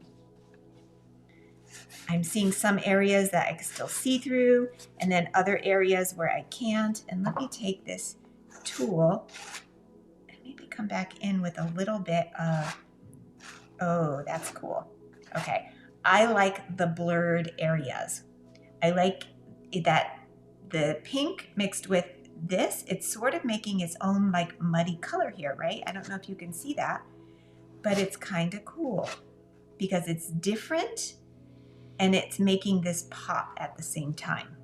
I'm seeing some areas that I can still see through, and then other areas where I can't. And let me take this tool and maybe come back in with a little bit of, oh, that's cool. Okay. I like the blurred areas. I like that the pink mixed with this, it's sort of making its own like muddy color here, right? I don't know if you can see that, but it's kind of cool because it's different and it's making this pop at the same time.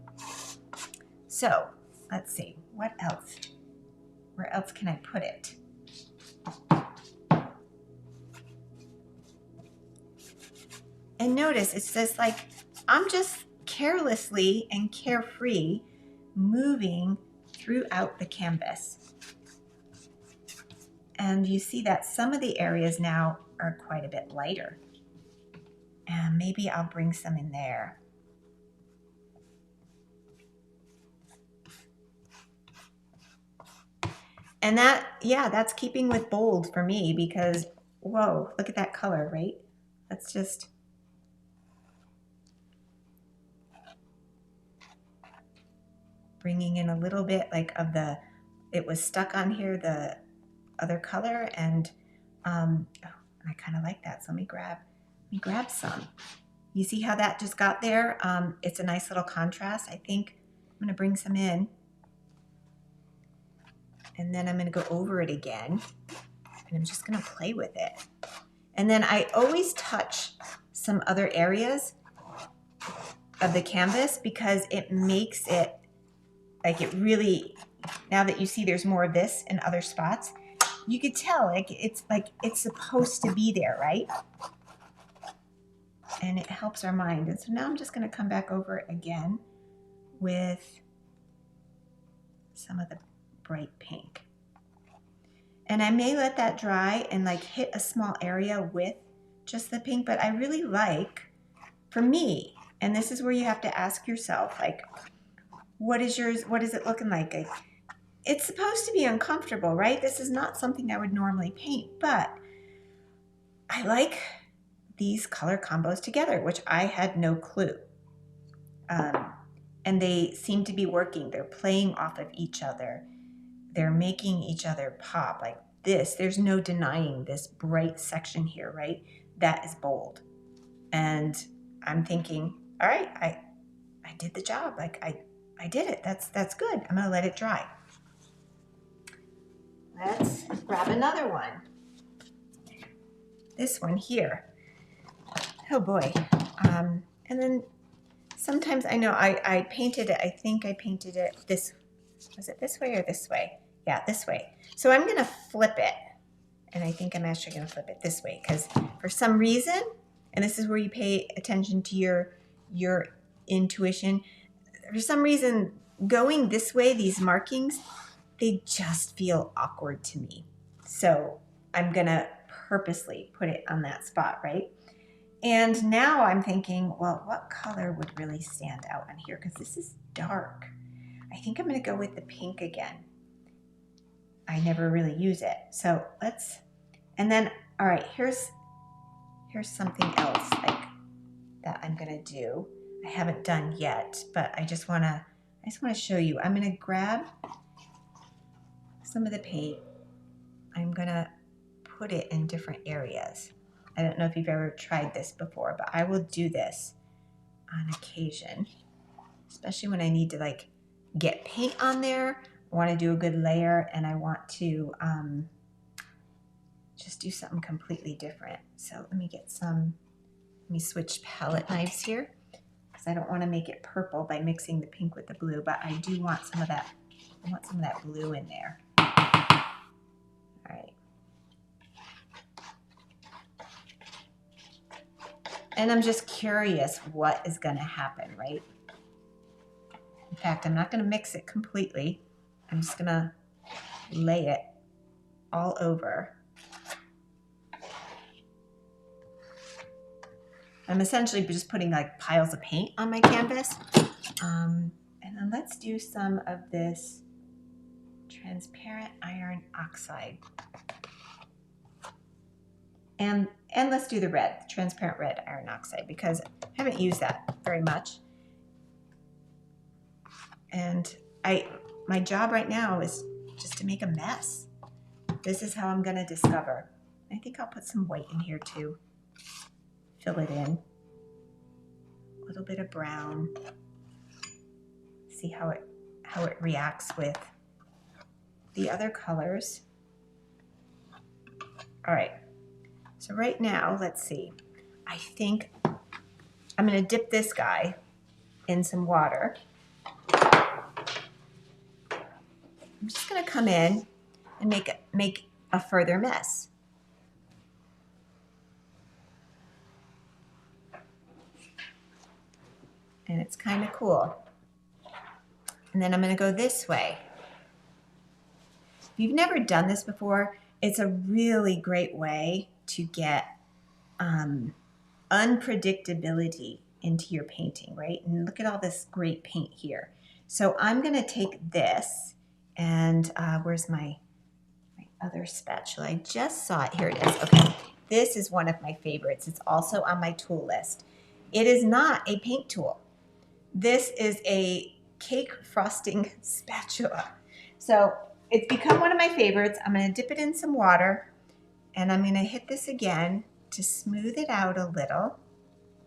So let's see, what else? Where else can I put it? And notice it's just like, I'm just carelessly and carefree moving throughout the canvas. And you see that some of the areas now are quite a bit lighter. And maybe I'll bring some in there. And that, yeah, that's keeping with bold for me because, whoa, look at that color, right? Let's just bringing in a little bit like of the, it was stuck on here, the other color, and I kind of like that. So let me grab some. You see how that just got there? It's a nice little contrast. I think I'm gonna bring some in, and then I'm gonna go over it again, and I'm just gonna play with it. And then I always touch some other areas of the canvas because it makes it like, it really, now that you see there's more of this in other spots, you could tell like it's supposed to be there, right? And it helps our mind. And so now I'm just going to come back over it again with some of the bright pink. And I may let that dry and like hit a small area with just the pink, but I really like, for me, and this is where you have to ask yourself, like, what is yours? What is it looking like? it's supposed to be uncomfortable, right? This is not something I would normally paint, but I like these color combos together, which I had no clue. And they seem to be working. They're playing off of each other. They're making each other pop like this. There's no denying this bright section here, right? That is bold. And I'm thinking, all right, I did the job. Like I did it. That's good. I'm gonna let it dry. Let's grab another one. This one here. Oh boy. And then sometimes I know I painted it. I think I painted it this. Was it this way or this way? Yeah, this way. So I'm gonna flip it. And I think I'm actually gonna flip it this way because for some reason, and this is where you pay attention to your intuition, for some reason, going this way, these markings, they just feel awkward to me. So I'm gonna purposely put it on that spot, right? And now I'm thinking, well, what color would really stand out on here? Because this is dark. I think I'm gonna go with the pink again. I never really use it. So let's, and then, all right, here's something else like that I'm gonna do. I haven't done yet, but I just wanna show you. I'm gonna grab some of the paint. I'm gonna put it in different areas. I don't know if you've ever tried this before, but I will do this on occasion, especially when I need to like get paint on there. I want to do a good layer and I want to just do something completely different. So let me switch palette knives here because I don't want to make it purple by mixing the pink with the blue, but I do want some of that, I want some of that blue in there. All right. And I'm just curious what is going to happen, right? In fact, I'm not going to mix it completely. I'm just going to lay it all over. I'm essentially just putting like piles of paint on my canvas. And then let's do some of this transparent iron oxide. And let's do the red, transparent red iron oxide, because I haven't used that very much. And my job right now is just to make a mess. This is how I'm gonna discover. I think I'll put some white in here too. Fill it in. A little bit of brown. See how it reacts with the other colors. All right. So right now, let's see. I think I'm gonna dip this guy in some water. I'm just gonna come in and make a further mess. And it's kind of cool. And then I'm gonna go this way. If you've never done this before, it's a really great way to get unpredictability into your painting, right? And look at all this great paint here. So I'm gonna take this and where's my other spatula? I just saw it, here it is. Okay, this is one of my favorites. It's also on my tool list. It is not a paint tool. This is a cake frosting spatula. So it's become one of my favorites. I'm gonna dip it in some water and I'm gonna hit this again to smooth it out a little.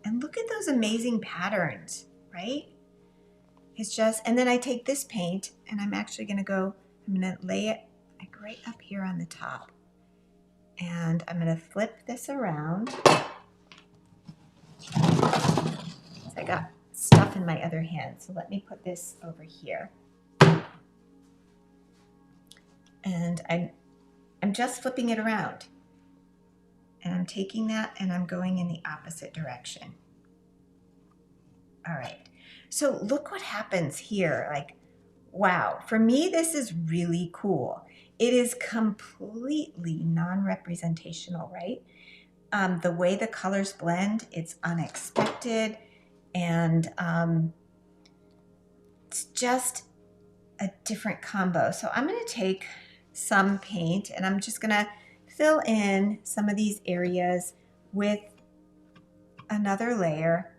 And look at those amazing patterns, right? It's just, and then I take this paint and I'm actually gonna lay it like right up here on the top. And I'm gonna flip this around. So I got stuff in my other hand. So let me put this over here. And I'm just flipping it around. And I'm taking that and I'm going in the opposite direction. All right, so look what happens here. Like, wow, for me, this is really cool. It is completely non-representational, right? The way the colors blend, it's unexpected. And it's just, a different combo. So I'm going to take some paint and I'm just going to fill in some of these areas with another layer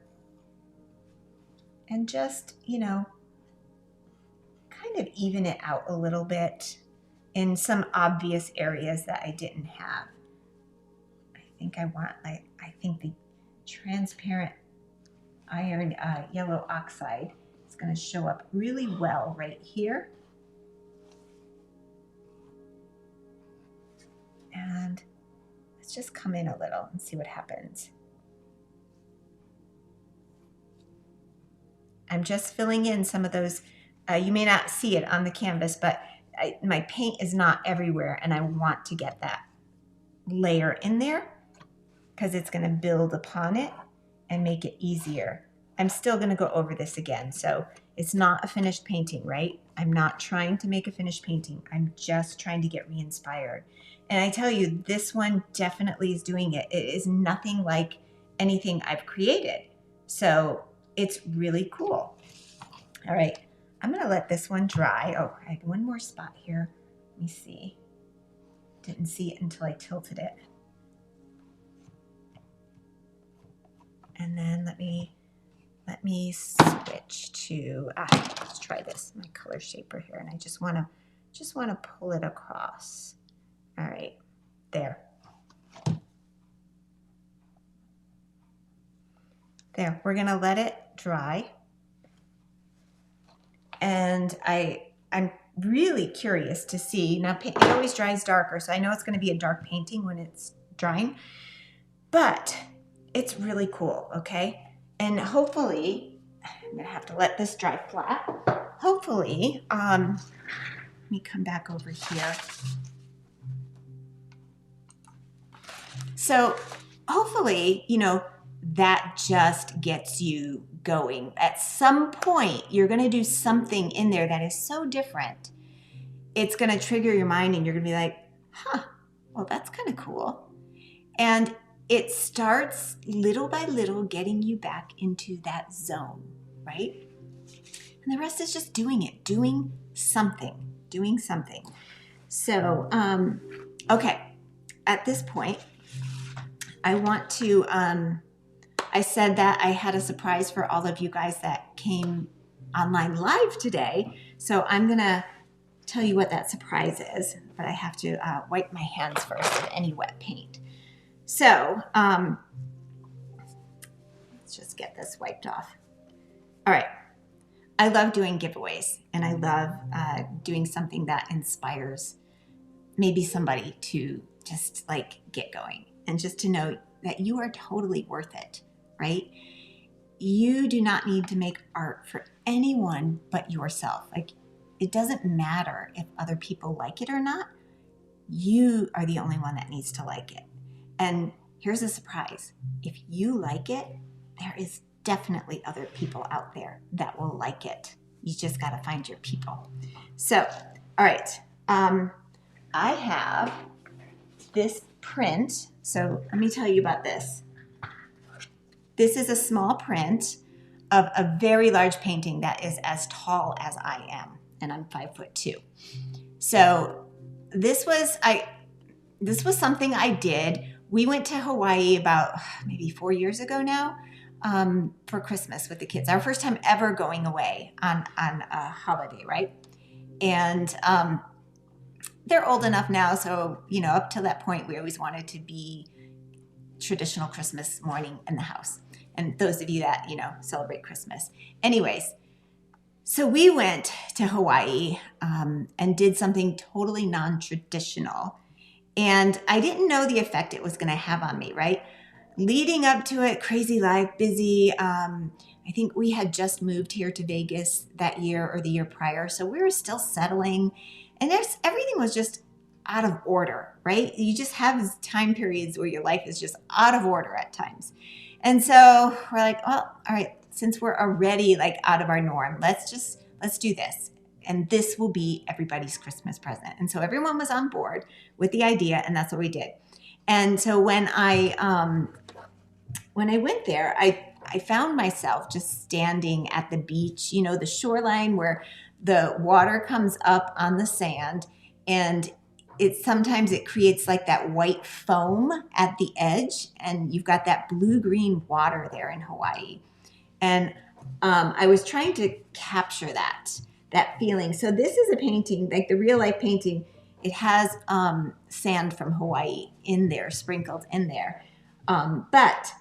and just, you know, kind of even it out a little bit in some obvious areas that I didn't have. I think I want, I think the transparent iron yellow oxide is going to show up really well right here. And let's just come in a little and see what happens. I'm just filling in some of those. You may not see it on the canvas, but my paint is not everywhere, and I want to get that layer in there because it's going to build upon it and make it easier. I'm still going to go over this again. So it's not a finished painting, right? I'm not trying to make a finished painting. I'm just trying to get re-inspired. And I tell you, this one definitely is doing it. It is nothing like anything I've created. So it's really cool. All right, I'm going to let this one dry. Oh, I have one more spot here. Let me see. Didn't see it until I tilted it. And then let me switch to, let's try this, my color shaper here. And I just want to pull it across. All right, there. There, we're gonna let it dry. And I'm really curious to see, now it always dries darker, so I know it's gonna be a dark painting when it's drying, but it's really cool, okay? And hopefully, I'm gonna have to let this dry flat. Hopefully, let me come back over here. So hopefully, you know, that just gets you going. At some point, you're going to do something in there that is so different. It's going to trigger your mind and you're going to be like, huh, well, that's kind of cool. And it starts little by little getting you back into that zone, right? And the rest is just doing it, doing something. So, okay, at this point, I want to, I said that I had a surprise for all of you guys that came online live today. So I'm going to tell you what that surprise is, but I have to wipe my hands first of any wet paint. So let's just get this wiped off. All right. I love doing giveaways, and I love doing something that inspires maybe somebody to just like get going and just to know that you are totally worth it, right? You do not need to make art for anyone but yourself. Like, it doesn't matter if other people like it or not. You are the only one that needs to like it. And here's a surprise. If you like it, there is definitely other people out there that will like it. You just got to find your people. So, all right. I have this print. So let me tell you about this. This is a small print of a very large painting that is as tall as I am, and I'm 5'2". So this was something I did. We went to Hawaii about maybe 4 years ago now for Christmas with the kids. Our first time ever going away on a holiday, right? And they're old enough now, so, you know, up to that point, we always wanted to be traditional Christmas morning in the house. And those of you that, you know, celebrate Christmas. Anyways, so we went to Hawaii and did something totally non-traditional. And I didn't know the effect it was going to have on me, right? Leading up to it, crazy life, busy. I think we had just moved here to Vegas that year or the year prior. So we were still settling. And everything was just out of order, right? You just have time periods where your life is just out of order at times. And so we're like, well, all right, since we're already like out of our norm, let's do this. And this will be everybody's Christmas present. And so everyone was on board with the idea, and that's what we did. And so when I went there, I found myself just standing at the beach, you know, the shoreline where the water comes up on the sand, and sometimes it creates like that white foam at the edge, and you've got that blue-green water there in Hawaii. And I was trying to capture that feeling. So this is a painting, like the real life painting. It has sand from Hawaii in there, sprinkled in there. But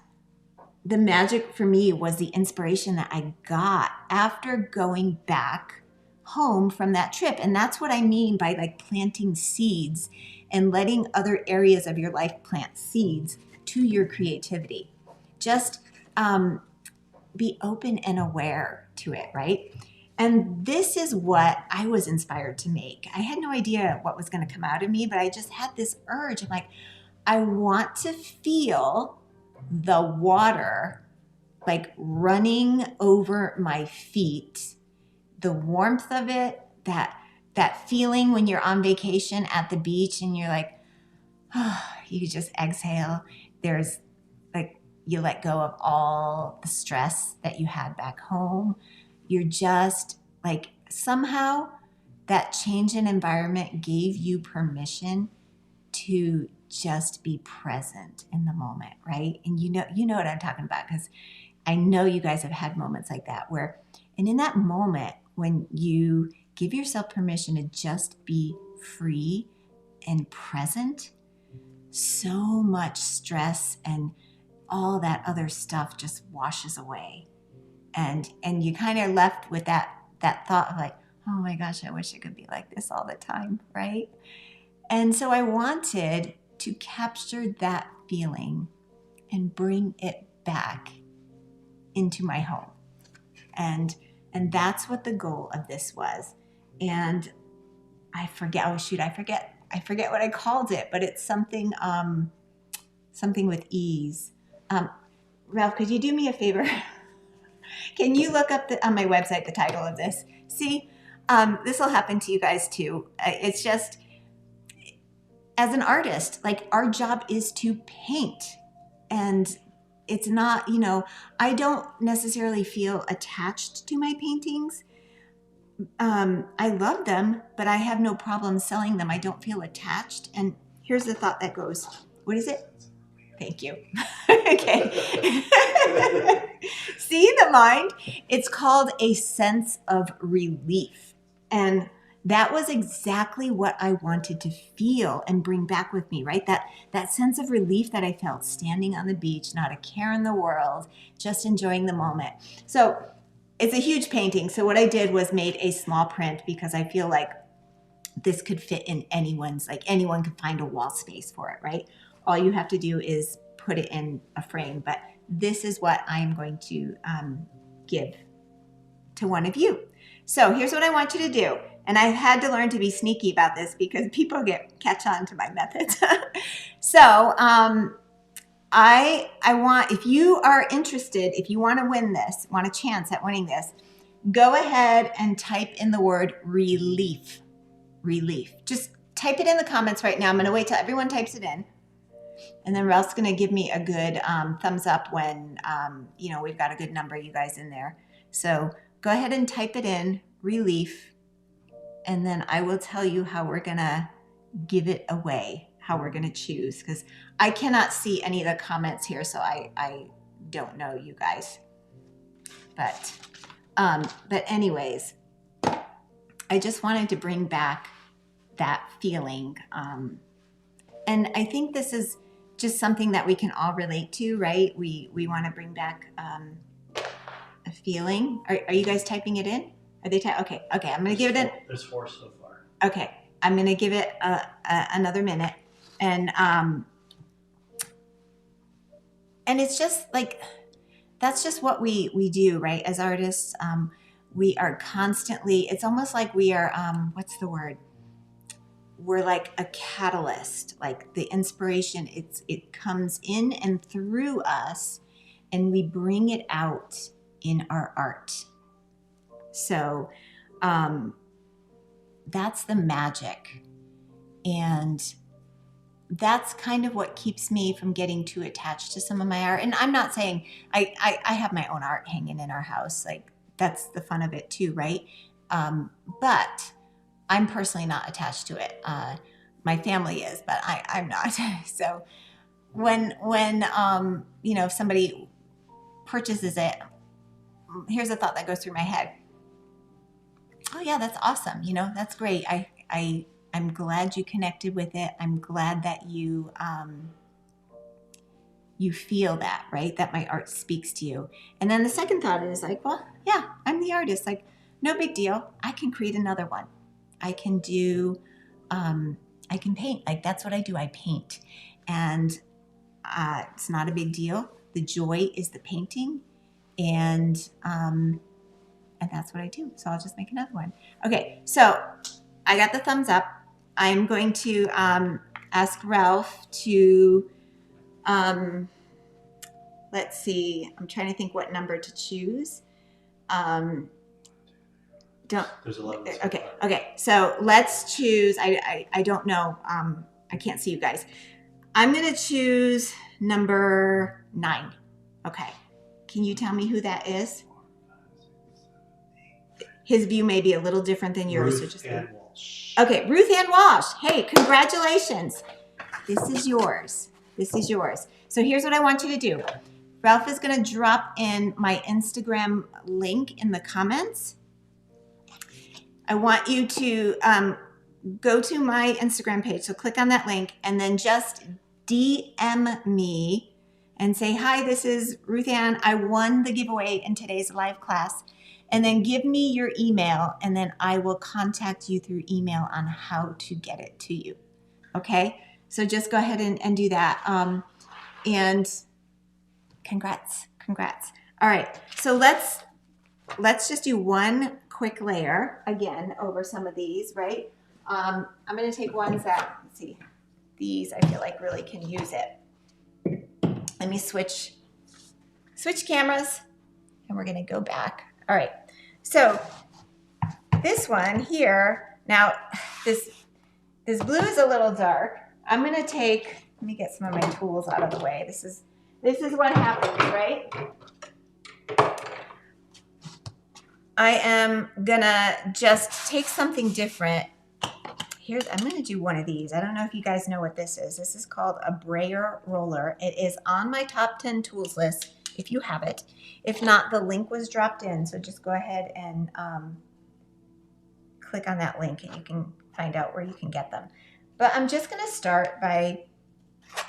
the magic for me was the inspiration that I got after going back home from that trip. And that's what I mean by like planting seeds and letting other areas of your life plant seeds to your creativity. Just be open and aware to it, right? And this is what I was inspired to make. I had no idea what was going to come out of me, but I just had this urge. I'm like, I want to feel the water like running over my feet, the warmth of it, that feeling when you're on vacation at the beach and you're like, oh, you just exhale. There's like, you let go of all the stress that you had back home. You're just like, somehow that change in environment gave you permission to just be present in the moment, right? And you know what I'm talking about, because I know you guys have had moments like that and in that moment when you give yourself permission to just be free and present, so much stress and all that other stuff just washes away. And you kind of left with that thought of like, oh my gosh, I wish it could be like this all the time, right? And so I wanted to capture that feeling and bring it back into my home. And that's what the goal of this was. And I forget what I called it, but it's something with ease. Ralph, could you do me a favor? Can you look up on my website the title of this? See, this will happen to you guys too. It's just, as an artist, like our job is to paint. And it's not, I don't necessarily feel attached to my paintings. I love them, but I have no problem selling them. I don't feel attached. And here's the thought that goes, what is it? Thank you. Okay. See the mind? It's called a sense of relief. And that was exactly what I wanted to feel and bring back with me, right? That sense of relief that I felt standing on the beach, not a care in the world, just enjoying the moment. So it's a huge painting. So what I did was made a small print because I feel like this could fit in anyone could find a wall space for it, right? All you have to do is put it in a frame. But this is what I am going to give to one of you. So here's what I want you to do. And I've had to learn to be sneaky about this because people catch on to my methods. So I want, if you are interested, if you want to win this, want a chance at winning this, go ahead and type in the word relief. Relief. Just type it in the comments right now. I'm going to wait till everyone types it in. And then Ralph's going to give me a good thumbs up when, we've got a good number of you guys in there. So go ahead and type it in, relief. And then I will tell you how we're going to give it away, how we're going to choose. Because I cannot see any of the comments here, so I don't know you guys. But anyways, I just wanted to bring back that feeling. And I think this is just something that we can all relate to, right? We want to bring back a feeling. Are you guys typing it in? Are they okay, I'm going to give it in. There's 4 so far. Okay, I'm going to give it another minute. And it's just like, that's just what we do, right? As artists, we are constantly, it's almost like we are, what's the word? We're like a catalyst, like the inspiration, it comes in and through us, and we bring it out in our art. So that's the magic. And that's kind of what keeps me from getting too attached to some of my art. And I'm not saying I have my own art hanging in our house. Like, that's the fun of it too, right? But I'm personally not attached to it. My family is, but I'm not. So when if somebody purchases it, here's a thought that goes through my head. Oh yeah, that's awesome. That's great. I'm glad you connected with it. I'm glad that you feel that, right? That my art speaks to you. And then the second thought is like, well, yeah, I'm the artist. Like, no big deal. I can create another one. I can do, I can paint. Like, that's what I do. I paint. And it's not a big deal. The joy is the painting. And that's what I do. So I'll just make another one. Okay, so I got the thumbs up. I'm going to ask Ralph to, let's see, I'm trying to think what number to choose. There's 11. Okay. So let's choose, I don't know, I can't see you guys. I'm going to choose number 9. Okay. Can you tell me who that is? His view may be a little different than yours. Ruth Ann Walsh. Okay, Ruth Ann Walsh. Hey, congratulations. This is yours. So here's what I want you to do. Ralph is going to drop in my Instagram link in the comments. I want you to go to my Instagram page. So click on that link and then just DM me and say, hi, this is Ruth Ann. I won the giveaway in today's live class. And then give me your email, and then I will contact you through email on how to get it to you. Okay? So just go ahead and do that. And congrats. All right. So let's just do one quick layer again over some of these, right? I'm going to take ones that, let's see, these I feel like really can use it. Let me switch cameras, and we're going to go back. All right, so this one here, now this blue is a little dark. I'm going to take, let me get some of my tools out of the way. This is what happens, right? I am going to just take something different. I'm going to do one of these. I don't know if you guys know what this is. This is called a brayer roller. It is on my top 10 tools list if you have it. If not, the link was dropped in, so just go ahead and click on that link and you can find out where you can get them. But I'm just going to start by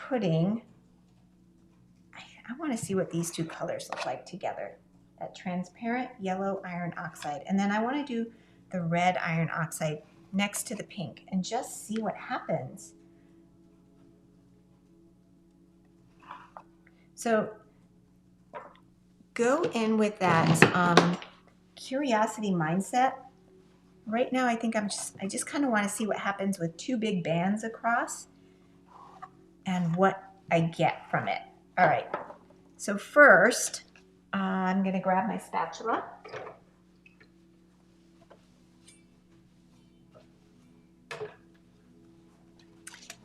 putting, I want to see what these two colors look like together. That transparent yellow iron oxide. And then I want to do the red iron oxide next to the pink and just see what happens. So go in with that curiosity mindset. Right now, I think I just kind of want to see what happens with 2 big bands across and what I get from it. All right. So first, I'm going to grab my spatula.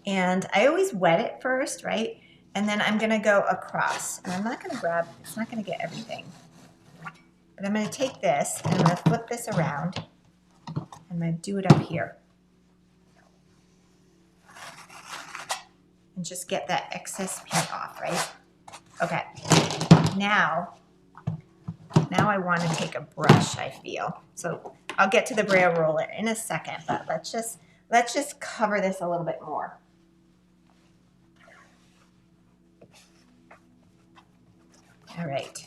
And I always wet it first, right? And then I'm going to go across. And I'm not going to grab, it's not going to get everything. But I'm going to take this and I'm going to flip this around. I'm going to do it up here. And just get that excess paint off, right? Okay. Now I want to take a brush, I feel. So I'll get to the brayer roller in a second, but let's just cover this a little bit more. All right.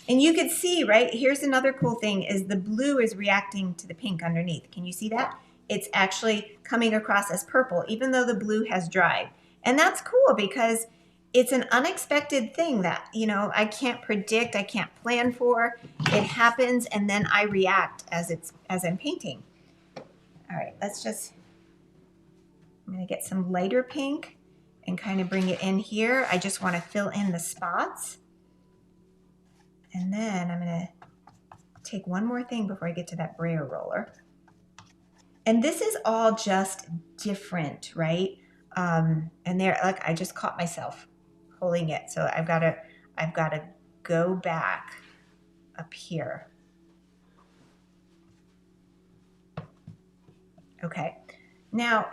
And you can see, right, here's another cool thing is the blue is reacting to the pink underneath. Can you see that? It's actually coming across as purple, even though the blue has dried. And that's cool because it's an unexpected thing that, I can't predict, I can't plan for. It happens and then I react as I'm painting. All right, I'm going to get some lighter pink and kind of bring it in here. I just want to fill in the spots. And then I'm going to take one more thing before I get to that brayer roller. And this is all just different, right? And there, look, I just caught myself holding it. So I've got to go back up here. Okay, now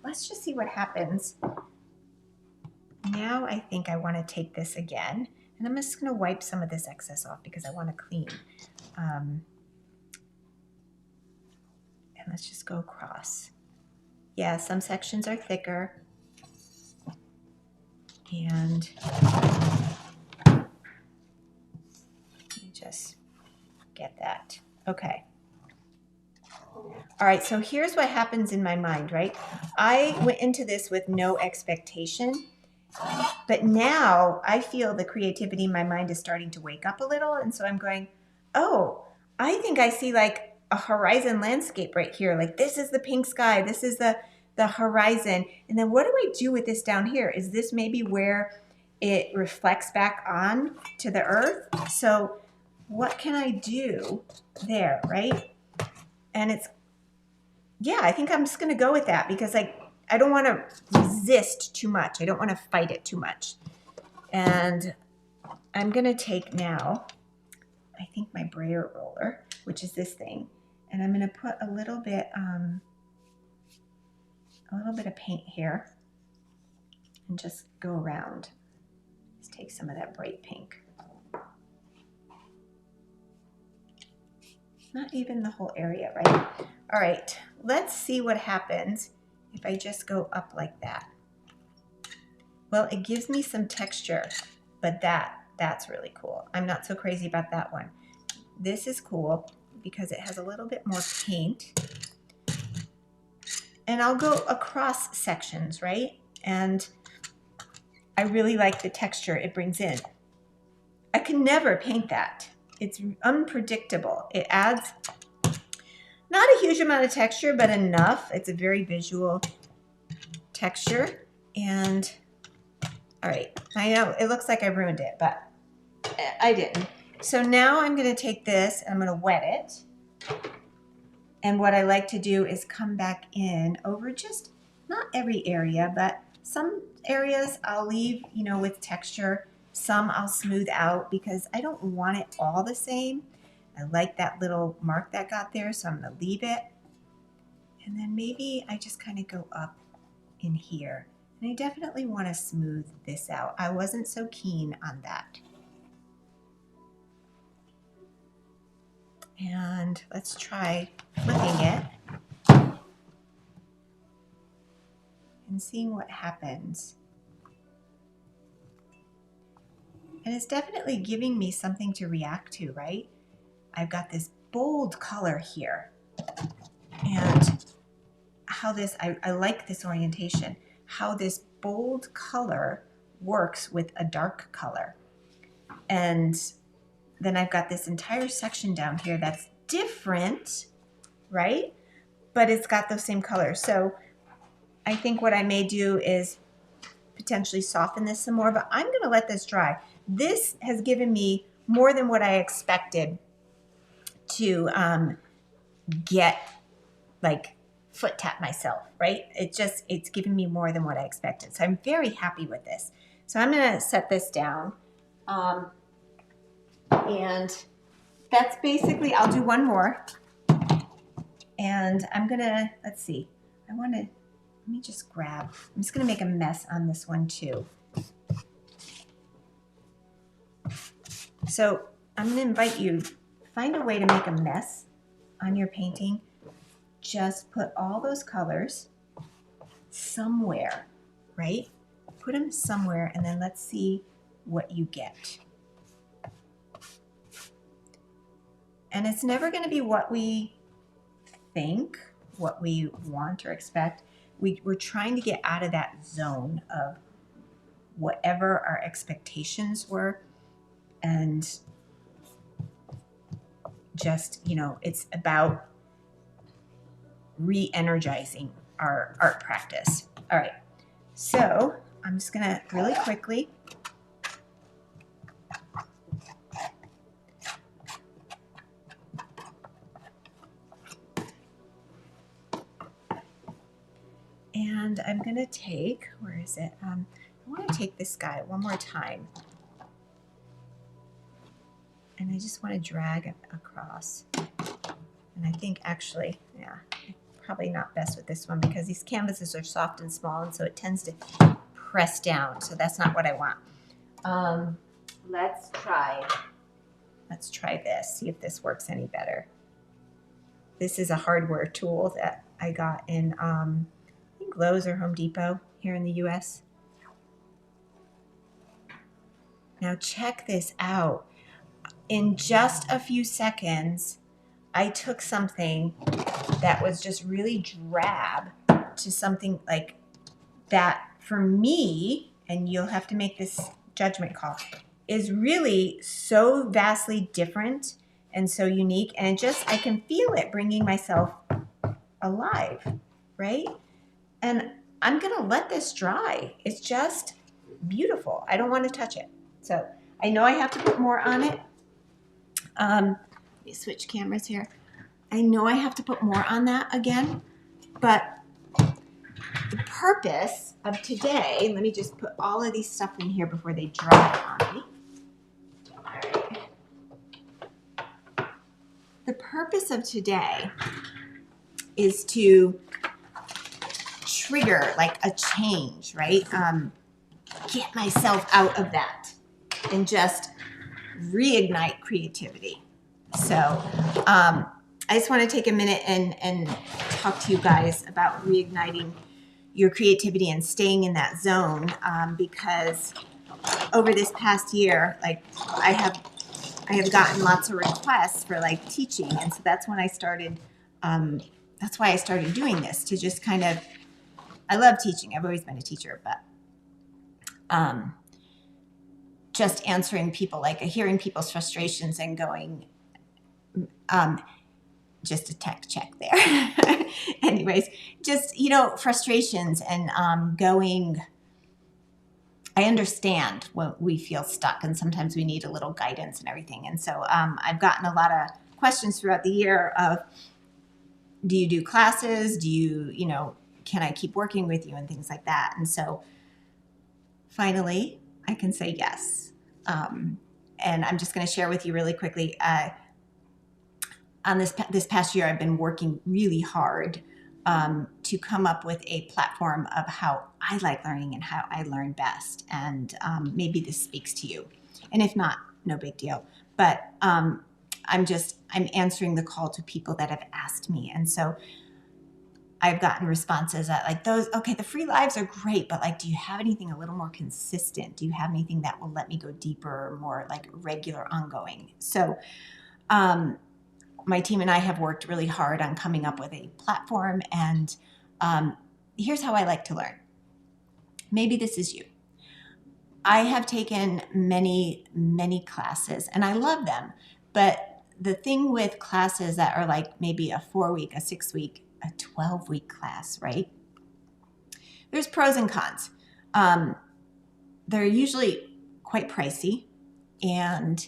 let's just see what happens. Now I think I want to take this again, and I'm just going to wipe some of this excess off because I want to clean. And let's just go across. Yeah, some sections are thicker. And let me just get that. Okay. All right, so here's what happens in my mind, right? I went into this with no expectation, but now I feel the creativity in my mind is starting to wake up a little. And so I'm going, oh, I think I see like a horizon landscape right here. Like this is the pink sky. This is the horizon. And then what do I do with this down here? Is this maybe where it reflects back on to the earth? So what can I do there, right? And it's, yeah, I think I'm just going to go with that because I don't want to resist too much. I don't want to fight it too much. And I'm going to take now, I think my brayer roller, which is this thing, and I'm going to put a little bit of paint here and just go around. Let's take some of that bright pink. Not even the whole area, right? All right, let's see what happens if I just go up like that. Well, it gives me some texture, but that's really cool. I'm not so crazy about that one. This is cool because it has a little bit more paint. And I'll go across sections, right? And I really like the texture it brings in. I can never paint that. It's unpredictable. It adds not a huge amount of texture, but enough. It's a very visual texture. And all right, I know it looks like I ruined it, but I didn't. So now I'm going to take this and I'm going to wet it. And what I like to do is come back in over just not every area, but some areas I'll leave, you know, with texture. Some I'll smooth out because I don't want it all the same. I like that little mark that got there, so I'm going to leave it. And then maybe I just kind of go up in here. And I definitely want to smooth this out. I wasn't so keen on that. And let's try flipping it and seeing what happens. And it's definitely giving me something to react to, right? I've got this bold color here. And how this, I like this orientation, how this bold color works with a dark color. And then I've got this entire section down here that's different, right? But it's got those same colors. So I think what I may do is potentially soften this some more, but I'm going to let this dry. This has given me more than what I expected to get, like foot tap myself, right? It's given me more than what I expected. So I'm very happy with this. So I'm going to set this down. And that's basically, I'll do one more. And I'm going to, let's see, let me just grab, I'm just going to make a mess on this one too. So I'm going to invite you, find a way to make a mess on your painting. Just put all those colors somewhere, right? Put them somewhere and then let's see what you get. And it's never going to be what we think, what we want or expect. We're trying to get out of that zone of whatever our expectations were, and just, you know, it's about re-energizing our art practice. All right, so I'm just gonna really quickly and I'm gonna take, where is it? I want to take this guy one more time. And I just want to drag it across. And I think actually, yeah, I probably not best with this one because these canvases are soft and small, and so it tends to press down. So that's not what I want. Let's try this, see if this works any better. This is a hardware tool that I got in, I think Lowe's or Home Depot here in the US. Now check this out. In just a few seconds, I took something that was just really drab to something like that for me, and you'll have to make this judgment call, is really so vastly different and so unique. And I can feel it bringing myself alive, right? And I'm gonna let this dry. It's just beautiful. I don't want to touch it. So I know I have to put more on it. Let me switch cameras here. I know I have to put more on that again, but the purpose of today, let me just put all of these stuff in here before they dry on me. All right. The purpose of today is to trigger like a change, right? Get myself out of that and just reignite creativity. So I just want to take a minute and talk to you guys about reigniting your creativity and staying in that zone, because over this past year, like I have gotten lots of requests for like teaching, and so that's when I started. That's why I started doing this, to just kind of. I love teaching. I've always been a teacher, but just answering people, like hearing people's frustrations and going, just a tech check there. Anyways, just, frustrations and going, I understand when we feel stuck and sometimes we need a little guidance and everything. And so I've gotten a lot of questions throughout the year of, do you do classes? Do you, can I keep working with you and things like that? And so finally, I can say yes. And I'm just going to share with you really quickly. On this past year, I've been working really hard to come up with a platform of how I like learning and how I learn best. And maybe this speaks to you. And if not, no big deal. But I'm answering the call to people that have asked me. And so I've gotten responses that like those, okay, the free lives are great, but like, do you have anything a little more consistent? Do you have anything that will let me go deeper, more like regular, ongoing? So my team and I have worked really hard on coming up with a platform, and here's how I like to learn. Maybe this is you. I have taken many, many classes, and I love them, but the thing with classes that are like maybe a 4-week, a 6-week, a 12-week class, right? There's pros and cons. They're usually quite pricey, and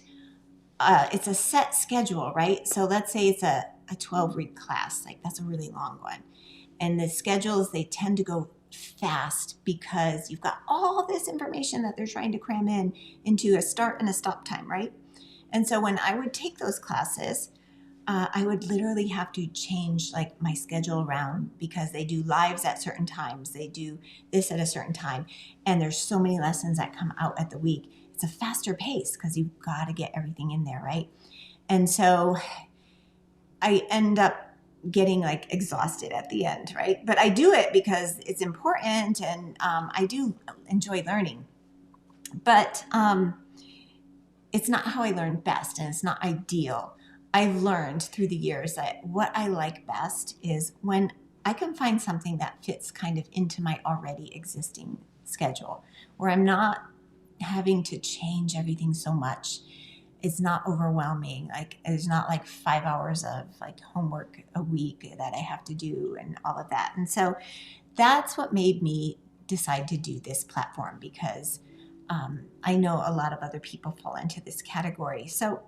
it's a set schedule, right? So let's say it's a 12-week class, like that's a really long one. And the schedules, they tend to go fast because you've got all this information that they're trying to cram into a start and a stop time, right? And so when I would take those classes, I would literally have to change like my schedule around because they do lives at certain times. They do this at a certain time. And there's so many lessons that come out at the week. It's a faster pace because you've got to get everything in there, right? And so I end up getting like exhausted at the end, right? But I do it because it's important, and I do enjoy learning. But it's not how I learn best, and it's not ideal. I've learned through the years that what I like best is when I can find something that fits kind of into my already existing schedule, where I'm not having to change everything so much. It's not overwhelming. Like there's not like 5 hours of like homework a week that I have to do and all of that. And so that's what made me decide to do this platform, because I know a lot of other people fall into this category. So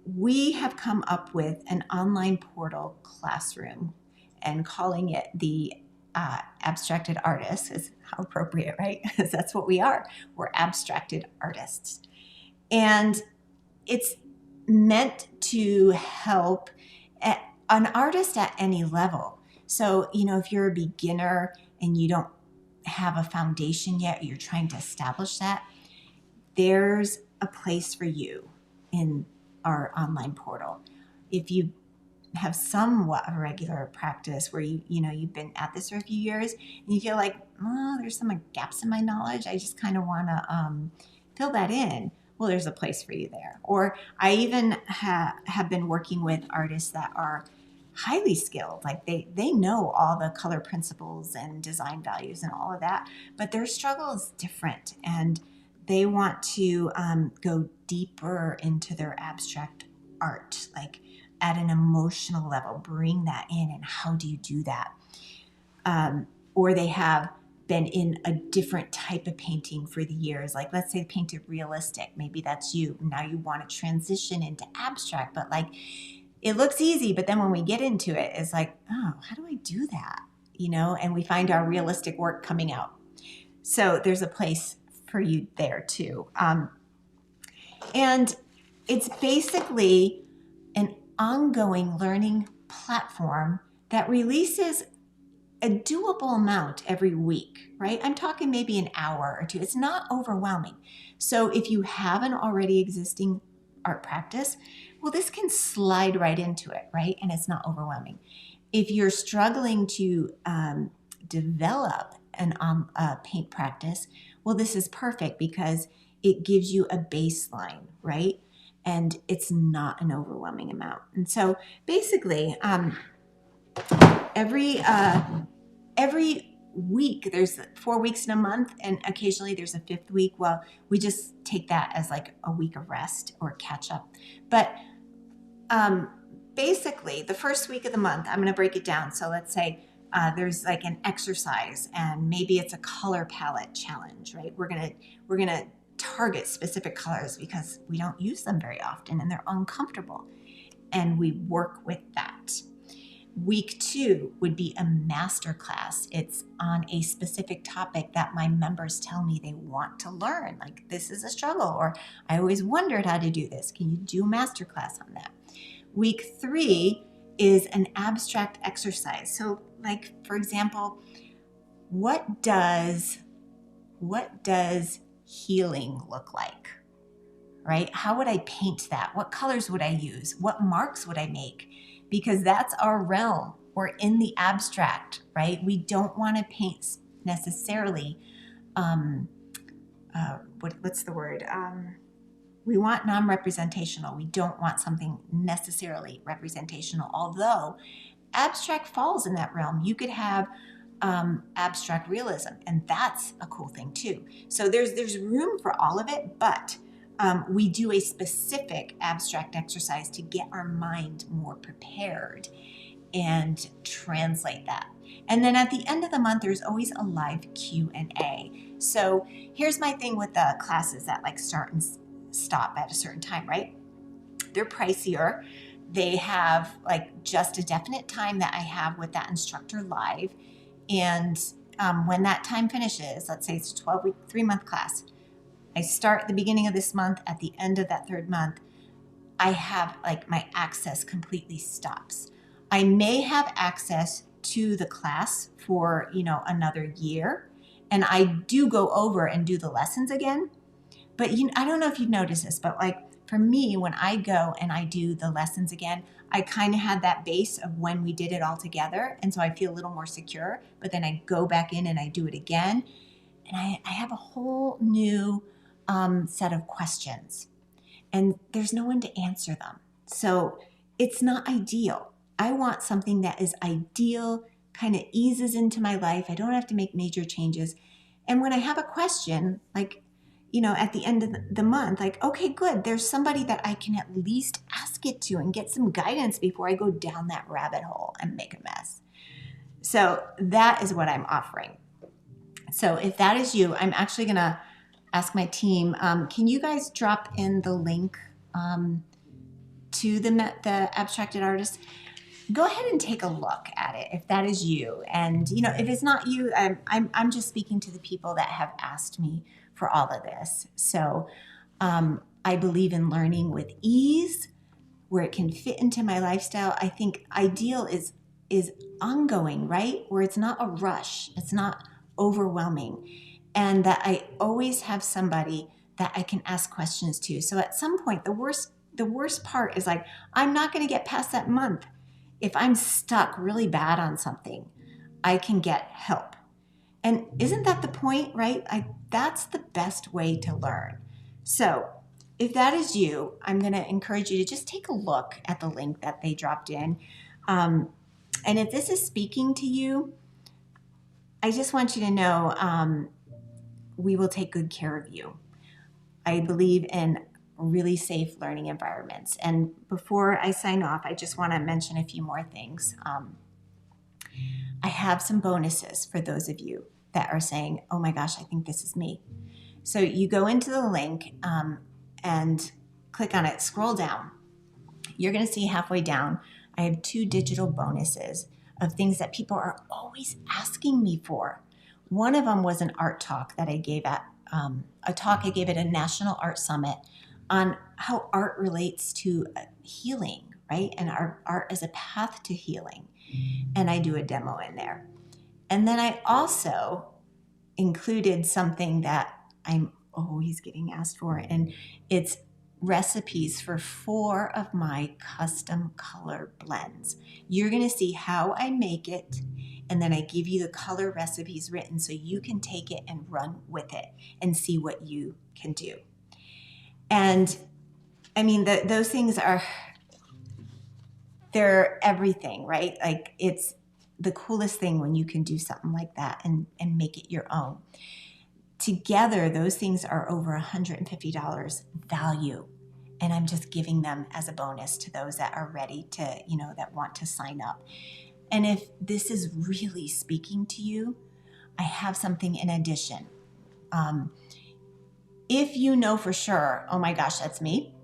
we have come up with an online portal classroom and calling it the abstracted artists. Is how appropriate, right? Because that's what we are. We're abstracted artists. And it's meant to help an artist at any level. So, if you're a beginner and you don't have a foundation yet, you're trying to establish that, there's a place for you in our online portal. If you have somewhat of a regular practice where you've been at this for a few years and you feel like, oh, there's some gaps in my knowledge, I just kind of want to fill that in. Well, there's a place for you there. Or I even have been working with artists that are highly skilled, like they know all the color principles and design values and all of that, but their struggle is different, and they want to go deeper into their abstract art, like at an emotional level, bring that in. And how do you do that? Or they have been in a different type of painting for the years. Like, let's say they painted realistic. Maybe that's you. Now you want to transition into abstract, but like it looks easy. But then when we get into it, it's like, oh, how do I do that? And we find our realistic work coming out. So there's a place for you there too. And it's basically an ongoing learning platform that releases a doable amount every week, right? I'm talking maybe an hour or two. It's not overwhelming. So if you have an already existing art practice, well, this can slide right into it, right? And it's not overwhelming. If you're struggling to develop a paint practice, well, this is perfect because it gives you a baseline, right? And it's not an overwhelming amount. And so basically, every week, there's 4 weeks in a month, and occasionally there's a fifth week. Well, we just take that as like a week of rest or catch up. But basically, the first week of the month, I'm going to break it down. So let's say there's like an exercise, and maybe it's a color palette challenge, right? We're gonna target specific colors because we don't use them very often and they're uncomfortable, and we work with that. Week 2 would be a master class. It's on a specific topic that my members tell me they want to learn. Like, this is a struggle, or I always wondered how to do this. Can you do a master class on that? Week 3 is an abstract exercise. So, like, for example, what does healing look like? Right? How would I paint that? What colors would I use? What marks would I make? Because that's our realm. We're in the abstract, right? We don't want to paint necessarily, what's the word? We want non-representational. We don't want something necessarily representational, although abstract falls in that realm. You could have abstract realism, and that's a cool thing too. So there's room for all of it, but we do a specific abstract exercise to get our mind more prepared and translate that. And then at the end of the month, there's always a live Q&A. So here's my thing with the classes that like start and stop at a certain time, right? They're pricier. They have like just a definite time that I have with that instructor live. And when that time finishes, let's say it's a 12-week, 3-month class, I start at the beginning of this month. At the end of that 3rd month, I have like my access completely stops. I may have access to the class for, another year. And I do go over and do the lessons again. But I don't know if you've noticed this, but like for me, when I go and I do the lessons again, I kind of had that base of when we did it all together. And so I feel a little more secure. But then I go back in and I do it again. And I have a whole new set of questions, and there's no one to answer them. So it's not ideal. I want something that is ideal, kind of eases into my life. I don't have to make major changes. And when I have a question, like, at the end of the month, like, okay, good. There's somebody that I can at least ask it to and get some guidance before I go down that rabbit hole and make a mess. So that is what I'm offering. So if that is you, I'm actually going to ask my team, can you guys drop in the link to the abstracted artist? Go ahead and take a look at it if that is you. And, if it's not you, I'm just speaking to the people that have asked me for all of this. So I believe in learning with ease. where it can fit into my lifestyle. I think ideal is ongoing, right? Where it's not a rush, it's not overwhelming, and that I always have somebody that I can ask questions to. So at some point, the worst part is like, I'm not going to get past that month. If I'm stuck really bad on something, I can get help. And isn't that the point, right? That's the best way to learn. So if that is you, I'm going to encourage you to just take a look at the link that they dropped in. And if this is speaking to you, I just want you to know we will take good care of you. I believe in really safe learning environments. And before I sign off, I just want to mention a few more things. I have some bonuses for those of you that are saying, oh my gosh, I think this is me. So you go into the link and click on it, scroll down. You're going to see halfway down, I have 2 digital bonuses of things that people are always asking me for. One of them was an art talk that I gave at a National Art Summit on how art relates to healing, right? And our art as a path to healing. And I do a demo in there. And then I also included something that I'm always getting asked for, and it's recipes for 4 of my custom color blends. You're going to see how I make it, and then I give you the color recipes written so you can take it and run with it and see what you can do. And I mean, those things they're everything, right? Like, it's the coolest thing when you can do something like that and make it your own. Together, those things are over $150 value. And I'm just giving them as a bonus to those that are ready to, that want to sign up. And if this is really speaking to you, I have something in addition. If you know for sure, oh my gosh, that's me.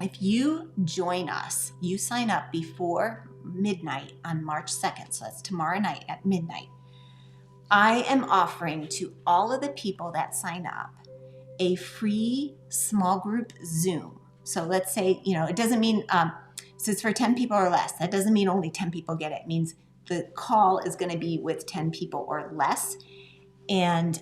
If you join us, you sign up before midnight on March 2nd, so that's tomorrow night at midnight, I am offering to all of the people that sign up a free small group Zoom. So let's say, it doesn't mean, so it's for 10 people or less. That doesn't mean only 10 people get it. It means the call is going to be with 10 people or less. And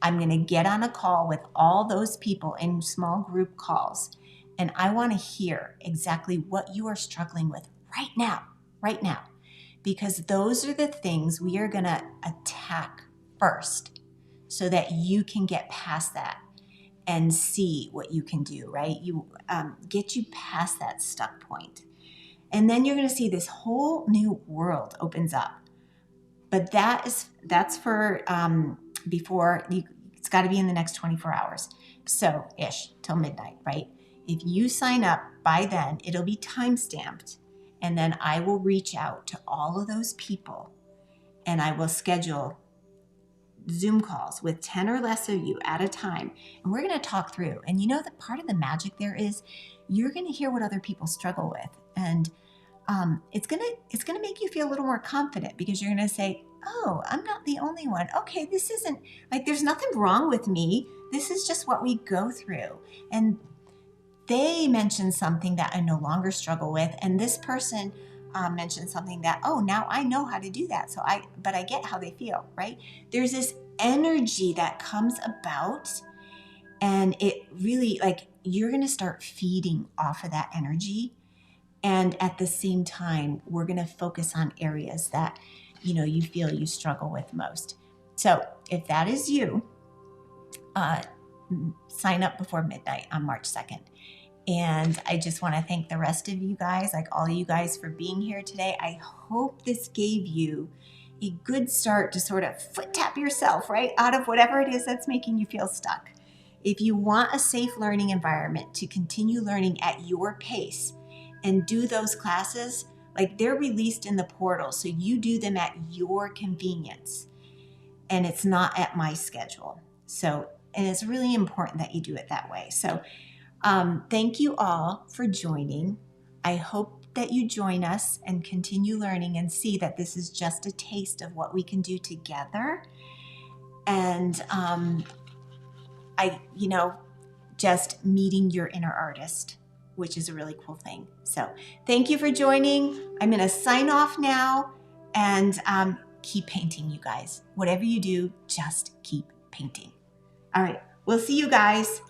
I'm going to get on a call with all those people in small group calls. And I want to hear exactly what you are struggling with right now, because those are the things we are going to attack first so that you can get past that and see what you can do, right? You get you past that stuck point. And then you're going to see this whole new world opens up. But that's for before you, it's got to be in the next 24 hours. So ish till midnight, right? If you sign up by then, it'll be time-stamped. And then I will reach out to all of those people and I will schedule Zoom calls with 10 or less of you at a time. And we're going to talk through. And the part of the magic there is you're going to hear what other people struggle with. And it's going to make you feel a little more confident because you're going to say, oh, I'm not the only one. Okay, this isn't like there's nothing wrong with me. This is just what we go through. And they mentioned something that I no longer struggle with. And this person mentioned something that, oh, now I know how to do that. But I get how they feel, right? There's this energy that comes about, and it really, like, you're going to start feeding off of that energy. And at the same time, we're going to focus on areas that, you feel you struggle with most. So if that is you, sign up before midnight on March 2nd. And I just want to thank the rest of you guys, like all of you guys, for being here today. I hope this gave you a good start to sort of foot tap yourself, right, out of whatever it is that's making you feel stuck. If you want a safe learning environment to continue learning at your pace and do those classes, like, they're released in the portal, so you do them at your convenience. And it's not at my schedule. So, and it's really important that you do it that way. So, thank you all for joining. I hope that you join us and continue learning and see that this is just a taste of what we can do together. And just meeting your inner artist which is a really cool thing. So thank you for joining. I'm going to sign off now, and keep painting, you guys. Whatever you do, just keep painting. All right. We'll see you guys.